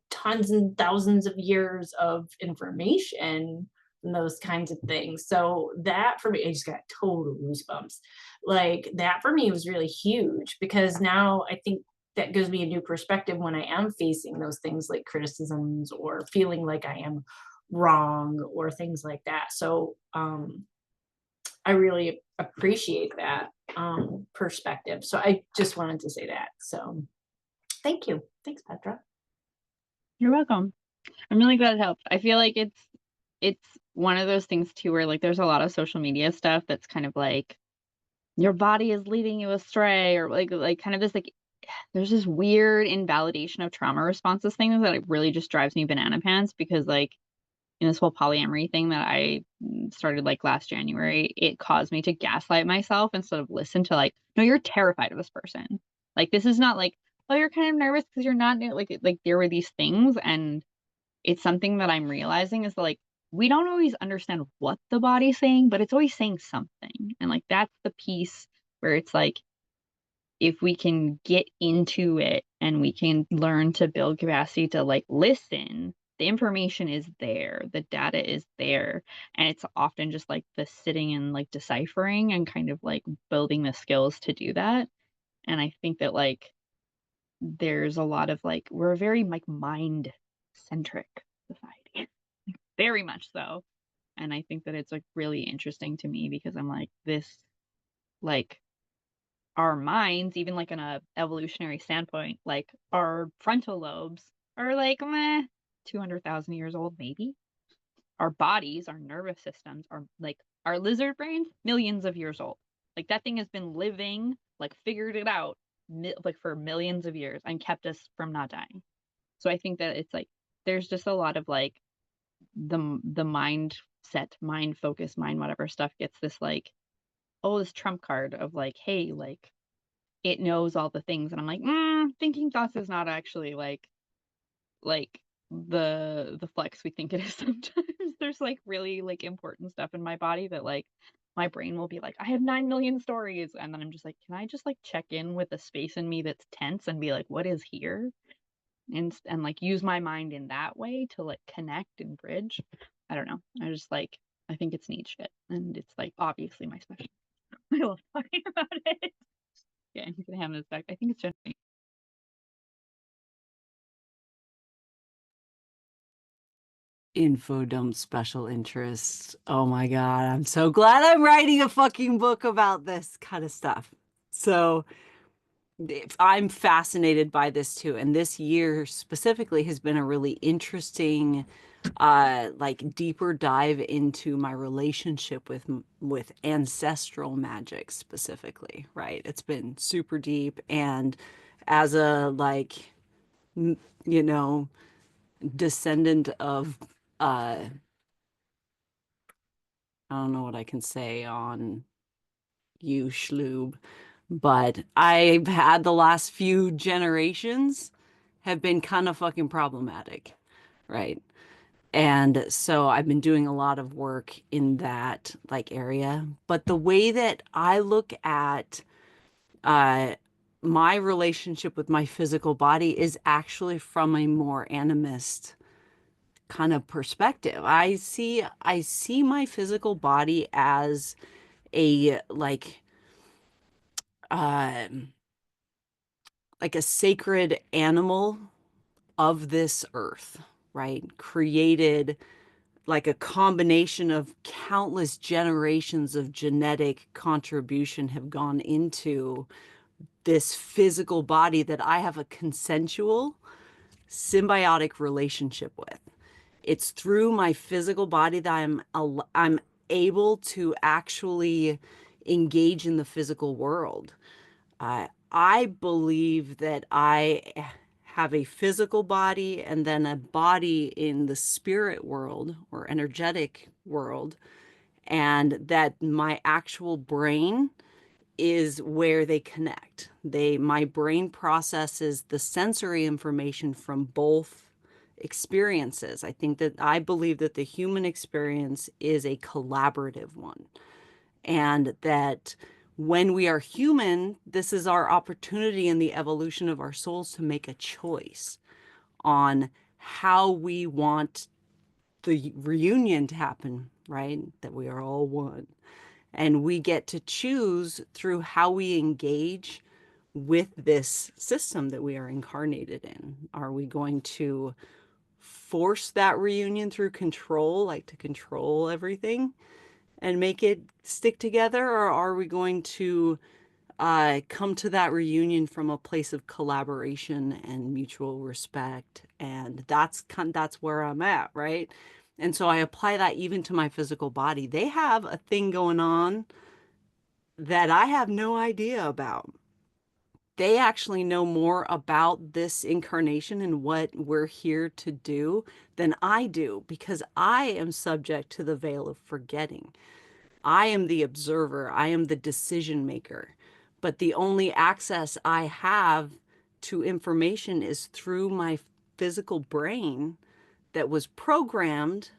[SPEAKER 1] tons and thousands of years of information and those kinds of things. So that for me, I just got total goosebumps. Like that for me was really huge because now I think that gives me a new perspective when I am facing those things like criticisms or feeling like I am wrong or things like that. So I really appreciate that perspective. So I just wanted to say that. So thank you. Thanks, Petra.
[SPEAKER 10] You're welcome. I'm really glad it helped. I feel like it's one of those things too where like there's a lot of social media stuff that's kind of like your body is leading you astray or like kind of this like there's this weird invalidation of trauma responses things that it really just drives me banana pants because like in this whole polyamory thing that I started like last January, it caused me to gaslight myself instead of listen to like, no, you're terrified of this person. Like this is not like, oh, you're kind of nervous because you're not like there were these things. And it's something that I'm realizing is that, like, we don't always understand what the body's saying, but it's always saying something. And like that's the piece where it's like, if we can get into it and we can learn to build capacity to like listen, the information is there, the data is there. And it's often just like the sitting and like deciphering and kind of like building the skills to do that. And I think that like there's a lot of like, we're a very like mind centric society, like, very much so. And I think that it's like really interesting to me because I'm like, this, like, our minds, even like in a evolutionary standpoint, like our frontal lobes are like meh, 200,000 years old, maybe. Our bodies, our nervous systems are like our lizard brains, millions of years old. Like that thing has been living, like figured it out, like for millions of years and kept us from not dying. So I think that it's like there's just a lot of like the mindset, mind focus, mind whatever stuff gets this like, oh, this trump card of like, hey, like it knows all the things, and I'm like, thinking thoughts is not actually like the flex we think it is sometimes. There's like really like important stuff in my body that like my brain will be like, I have 9 million stories, and then I'm just like, can I just like check in with the space in me that's tense and be like, what is here? And like use my mind in that way to like connect and bridge. I don't know. I think it's neat shit, and it's like obviously my special. I love talking about it. Yeah, you can have this back. I think it's just
[SPEAKER 3] Info dump special interests. Oh my God. I'm so glad I'm writing a fucking book about this kind of stuff. So I'm fascinated by this too. And this year specifically has been a really interesting, like deeper dive into my relationship with ancestral magic specifically, right? It's been super deep. And as a like, you know, descendant of, I don't know what I can say on you, Schloob, but I've had the last few generations have been kind of fucking problematic, right? And so I've been doing a lot of work in that like area. But the way that I look at uh, my relationship with my physical body is actually from a more animist kind of perspective. I see my physical body as a um like a sacred animal of this earth, right? Created like a combination of countless generations of genetic contribution have gone into this physical body that I have a consensual symbiotic relationship with. It's through my physical body that I'm able to actually engage in the physical world. I believe that I have a physical body and then a body in the spirit world or energetic world, and that my actual brain is where they connect. My brain processes the sensory information from both experiences. I believe that the human experience is a collaborative one, and that when we are human, this is our opportunity in the evolution of our souls to make a choice on how we want the reunion to happen, right? That we are all one. And we get to choose through how we engage with this system that we are incarnated in. Are we going to force that reunion through control, like to control everything and make it stick together? Or are we going to come to that reunion from a place of collaboration and mutual respect? And that's where I'm at, right? And so I apply that even to my physical body. They have a thing going on that I have no idea about. They actually know more about this incarnation and what we're here to do than I do, because I am subject to the veil of forgetting. I am the observer, I am the decision maker. But the only access I have to information is through my physical brain that was programmed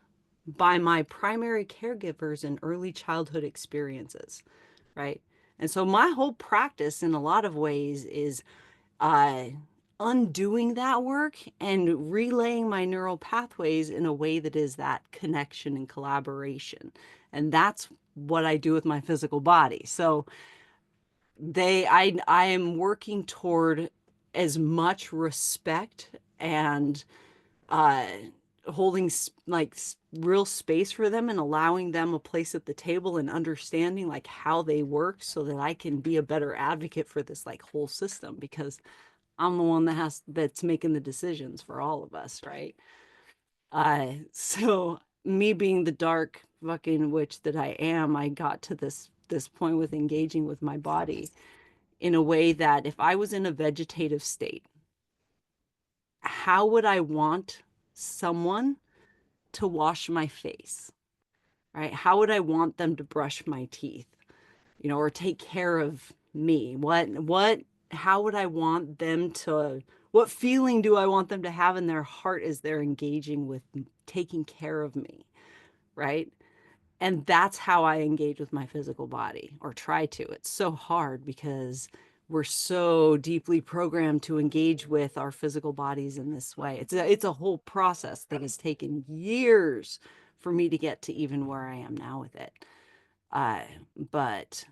[SPEAKER 3] by my primary caregivers in early childhood experiences, right? And so my whole practice in a lot of ways is uh, undoing that work and relaying my neural pathways in a way that is that connection and collaboration. And that's what I do with my physical body. So I am working toward as much respect and uh holding real space for them and allowing them a place at the table and understanding like how they work so that I can be a better advocate for this like whole system, because I'm the one that's making the decisions for all of us, right? So me being the dark fucking witch that I am, I got to this point with engaging with my body in a way that if I was in a vegetative state, how would I want someone to wash my face? Right? How would I want them to brush my teeth? You know, or take care of me? How would I want them to, what feeling do I want them to have in their heart as they're engaging with taking care of me? Right? And that's how I engage with my physical body, or try to. It's so hard because we're so deeply programmed to engage with our physical bodies in this way. It's a whole process that has taken years for me to get to even where I am now with it. But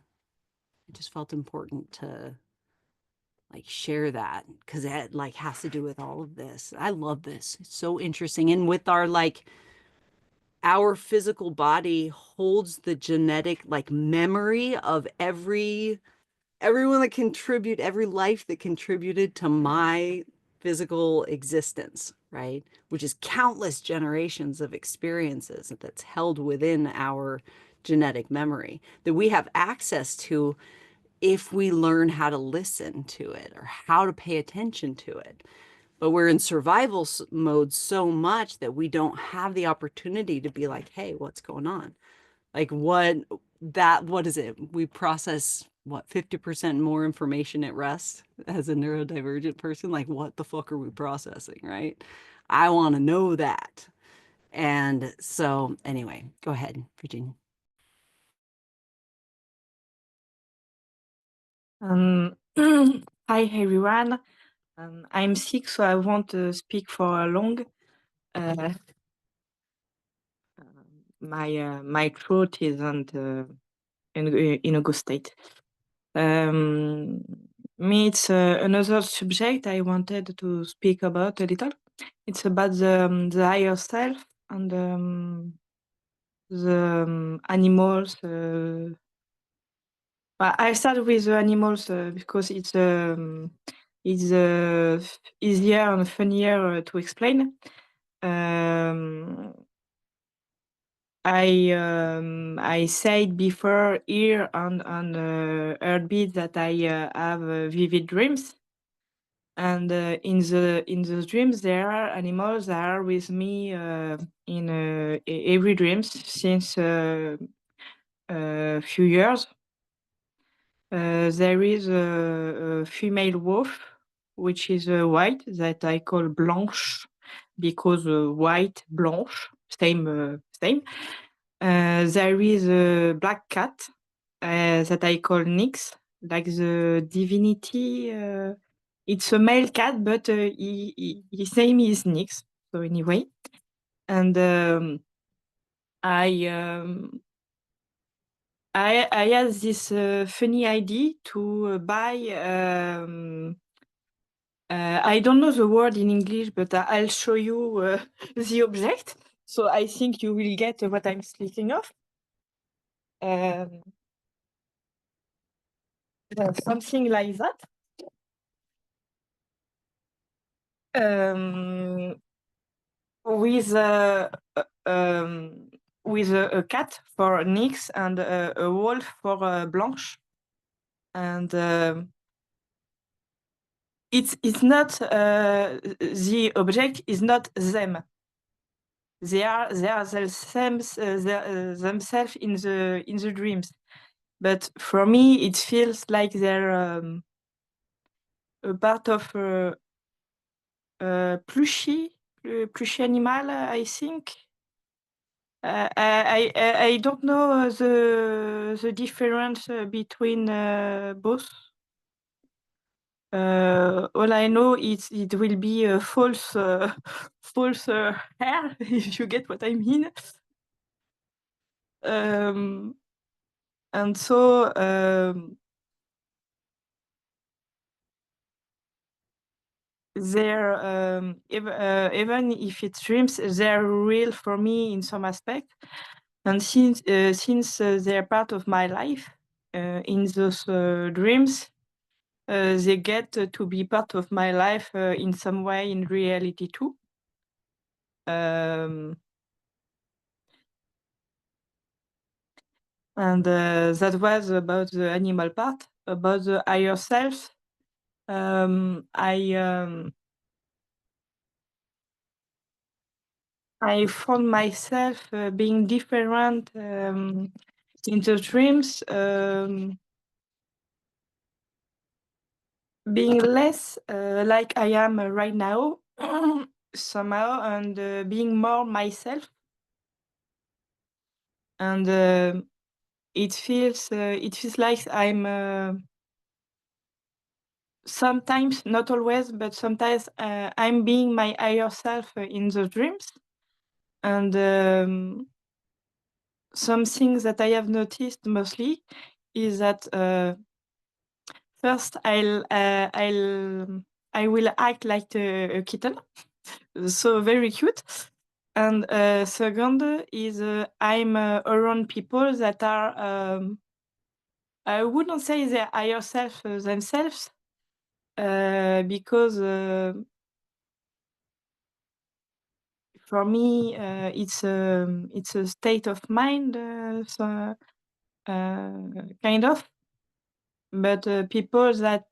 [SPEAKER 3] it just felt important to like share that, because it like has to do with all of this. I love this. It's so interesting. And with our physical body holds the genetic like memory of everyone that every life that contributed to my physical existence, right? Which is countless generations of experiences that's held within our genetic memory that we have access to if we learn how to listen to it or how to pay attention to it. But we're in survival mode so much that we don't have the opportunity to be like, hey, what's going on? Like what is it? We process what, 50% more information at rest as a neurodivergent person? Like what the fuck are we processing, right? I want to know that. And so anyway, go ahead, Virginia.
[SPEAKER 11] Hi everyone. I'm sick, so I won't speak for long. My throat isn't in a good state. Me, it's another subject I wanted to speak about a little. It's about the higher self and the animals. I start with the animals because it's easier and funnier to explain. I said before here on Earthbeat that I have vivid dreams, and in those dreams there are animals that are with me in every dreams since a few years. There is a female wolf, which is white, that I call Blanche, because white, Blanche, same. There is a black cat that I call Nyx, like the divinity. It's a male cat, but his name is Nyx. So anyway, and I had this funny idea to buy. I don't know the word in English, but I'll show you the object. So I think you will get what I'm speaking of. Something like that. With a cat for Nyx and a wolf for Blanche, and it's not the object is not them. They are themselves in the dreams, but for me it feels like they're a part of plushy animal, I think. I don't know the difference between both. All I know is it will be a false hair, if you get what I mean. And so they're even if it's dreams, they're real for me in some aspect. And since they're part of my life in those dreams, they get to be part of my life in some way in reality too. And that was about the animal part. About the higher self, I found myself being different in the dreams, being less like I am right now somehow, and being more myself. And it feels like I'm sometimes, not always, but sometimes I'm being my higher self in the dreams. And some things that I have noticed mostly is that first I will act like a kitten, so very cute. And second is I'm around people that are I wouldn't say they're higher self themselves because for me it's a state of mind, so kind of. But people that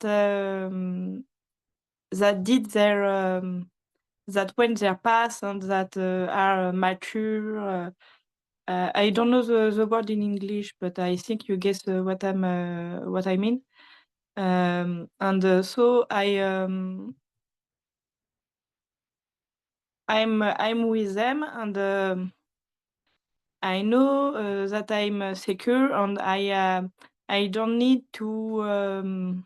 [SPEAKER 11] did their that went their path and that are mature. I don't know the word in English, but I think you guess what I mean. And so I'm with them, and I know that I'm secure, and I don't need to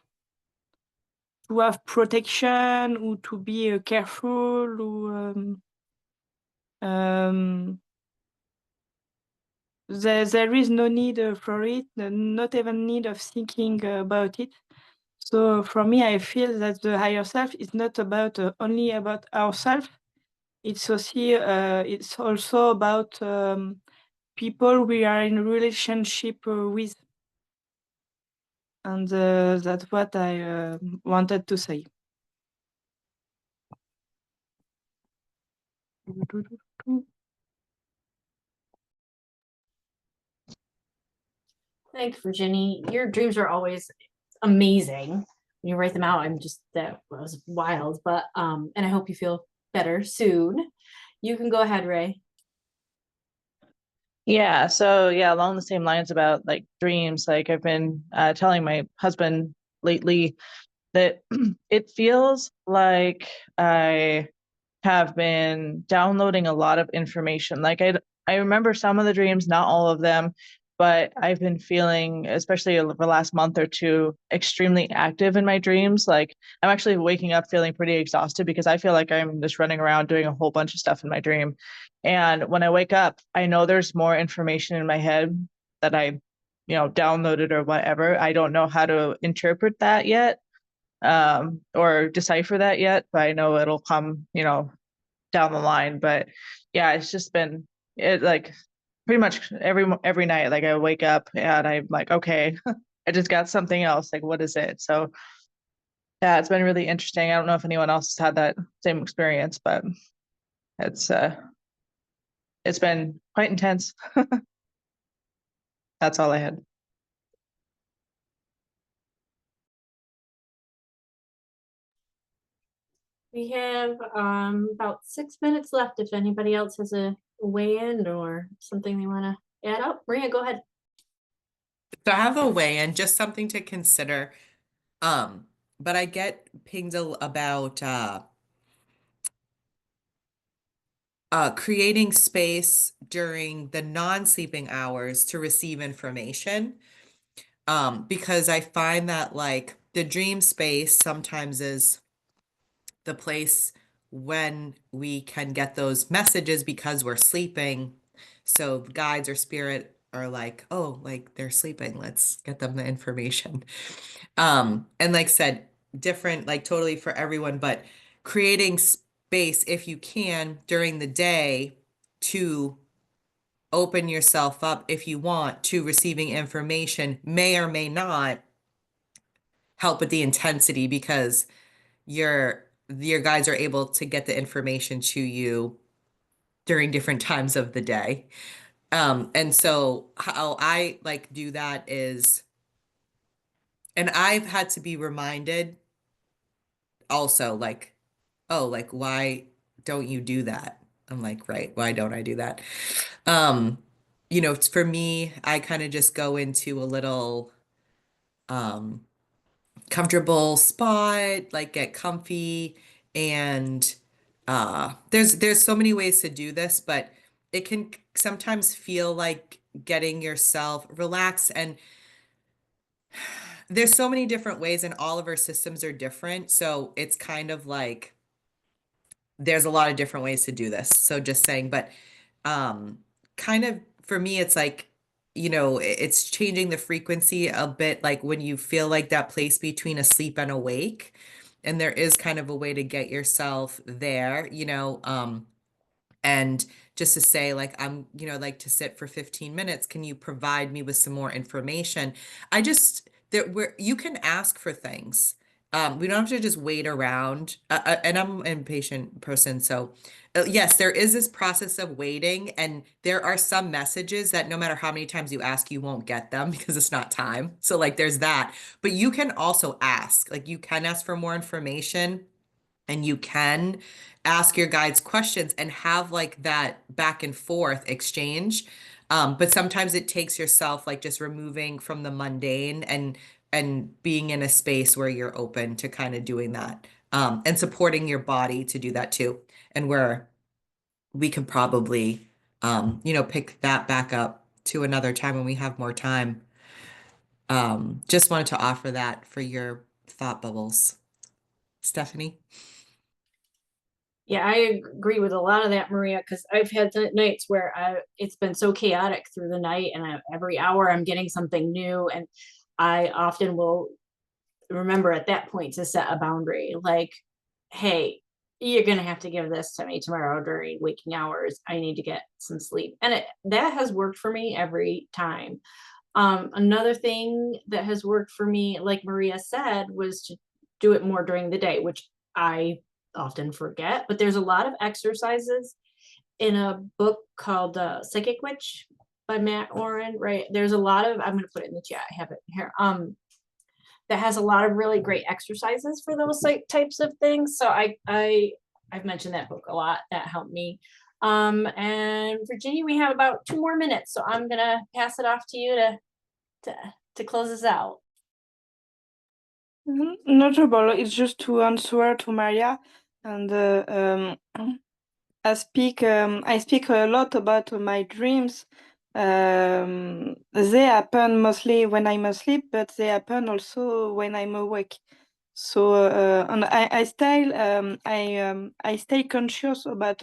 [SPEAKER 11] have protection or to be careful or there is no need for it, not even need of thinking about it. So for me, I feel that the higher self is not about only about ourselves. It's also about people we are in relationship with, and that's what I wanted to say.
[SPEAKER 1] Thanks, Virginie. Your dreams are always amazing. When you write them out, that was wild. But and I hope you feel better soon. You can go ahead, Ray.
[SPEAKER 5] Yeah, so yeah, along the same lines about like dreams, like I've been telling my husband lately that it feels like I have been downloading a lot of information. Like I remember some of the dreams, not all of them, but I've been feeling, especially the last month or two, extremely active in my dreams. Like I'm actually waking up feeling pretty exhausted because I feel like I'm just running around doing a whole bunch of stuff in my dream. And when I wake up, I know there's more information in my head that I, downloaded or whatever. I don't know how to interpret that yet, or decipher that yet, but I know it'll come, down the line. But yeah, it's just been it like pretty much every night. Like I wake up and I'm like, okay, I just got something else. Like, what is it? So yeah, it's been really interesting. I don't know if anyone else has had that same experience, but it's been quite intense. That's all I had.
[SPEAKER 1] We have about 6 minutes left if anybody else has a weigh in or something they want to add up. Maria, go ahead.
[SPEAKER 2] So I have a weigh-in, just something to consider. But I get pinged about creating space during the non-sleeping hours to receive information. Because I find that like the dream space sometimes is the place when we can get those messages because we're sleeping. So guides or spirit are like, oh, like they're sleeping. Let's get them the information. And like said, different, like totally for everyone, but creating space if you can during the day to open yourself up if you want to receiving information may or may not help with the intensity because your guides are able to get the information to you during different times of the day. And so how I like do that is, and I've had to be reminded also like, oh, like why don't you do that? I'm like, right, why don't I do that? Um, it's for me, I kind of just go into a little um comfortable spot, like get comfy and there's so many ways to do this, but it can sometimes feel like getting yourself relaxed and there's so many different ways and all of our systems are different. So it's kind of like there's a lot of different ways to do this. So just saying, but um kind of for me it's like it's changing the frequency a bit like when you feel like that place between asleep and awake and there is kind of a way to get yourself there and just to say like I'm like to sit for 15 minutes, can you provide me with some more information? I just that where you can ask for things. We don't have to just wait around, and I'm an impatient person, so yes, there is this process of waiting, and there are some messages that no matter how many times you ask, you won't get them because it's not time. So like there's that, but you can also ask, like you can ask for more information and you can ask your guides questions and have like that back and forth exchange. But sometimes it takes yourself like just removing from the mundane and being in a space where you're open to kind of doing that and supporting your body to do that too. And where we can probably pick that back up to another time when we have more time. Just wanted to offer that for your thought bubbles. Stephanie?
[SPEAKER 1] Yeah, I agree with a lot of that, Maria, because I've had nights where it's been so chaotic through the night, and every hour I'm getting something new, and I often will remember at that point to set a boundary, like, hey, you're gonna have to give this to me tomorrow during waking hours. I need to get some sleep, and that has worked for me every time. Another thing that has worked for me, like Maria said, was to do it more during the day, which I often forget. But there's a lot of exercises in a book called Psychic Witch by Matt Oren, right? There's a lot of, I'm going to put it in the chat, I have it here, that has a lot of really great exercises for those types of things. So I've mentioned that book a lot. That helped me. And Virginia, we have about 2 more minutes, so I'm gonna pass it off to you to close us out.
[SPEAKER 11] Not trouble. It's just to answer to Maria, and I speak a lot about my dreams. They happen mostly when I'm asleep, but they happen also when I'm awake. So and I stay conscious about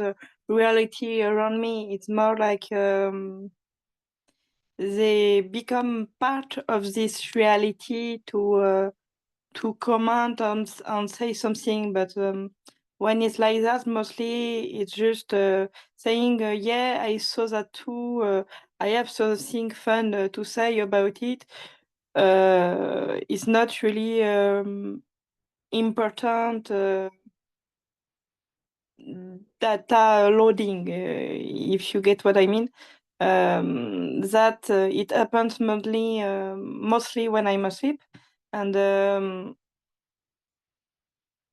[SPEAKER 11] reality around me. It's more like they become part of this reality to comment and say something. But when it's like that, mostly it's just saying, yeah, I saw that too. I have something fun to say about it. It's not really important data loading, if you get what I mean. That it happens mostly when I'm asleep, and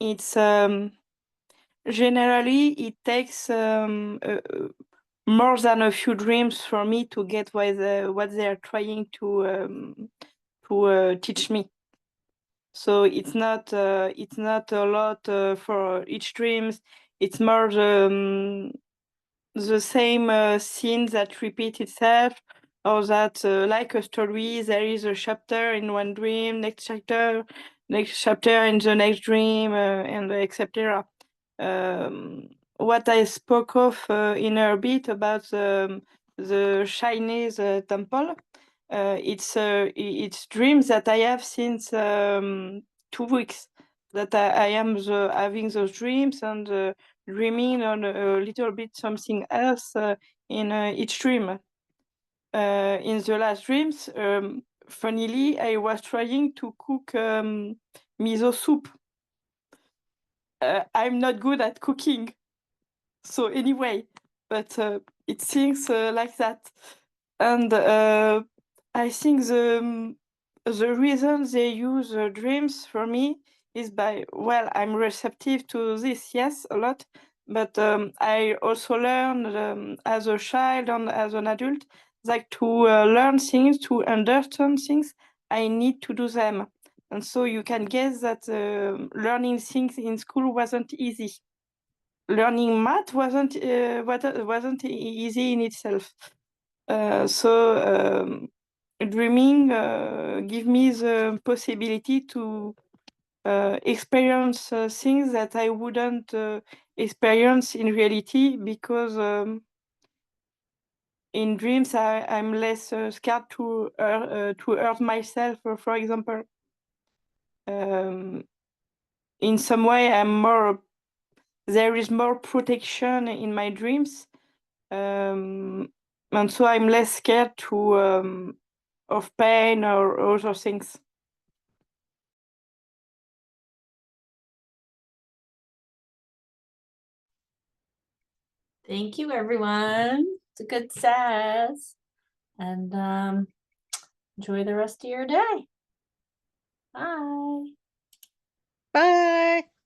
[SPEAKER 11] it's generally it takes more than a few dreams for me to get what they are trying to teach me. So it's not a lot for each dreams. It's more the same scene that repeats itself, or that like a story, there is a chapter in one dream, next chapter in the next dream, and etc. What I spoke of in a bit about the Chinese temple, it's dreams that I have since 2 weeks, that I am having those dreams and dreaming on a little bit something else in each dream. In the last dreams, funnily, I was trying to cook miso soup. I'm not good at cooking. So anyway, but it seems like that. And I think the reason they use dreams for me is well, I'm receptive to this, yes, a lot, but I also learned as a child and as an adult, like to learn things, to understand things, I need to do them. And so you can guess that learning things in school wasn't easy. Learning math wasn't easy in itself. So dreaming give me the possibility to experience things that I wouldn't experience in reality, because in dreams I'm less scared to hurt myself, for example. In some way, there is more protection in my dreams, and so I'm less scared of pain or other things.
[SPEAKER 1] Thank you, everyone. It's a good sass. And enjoy the rest of your day. Bye.
[SPEAKER 8] Bye.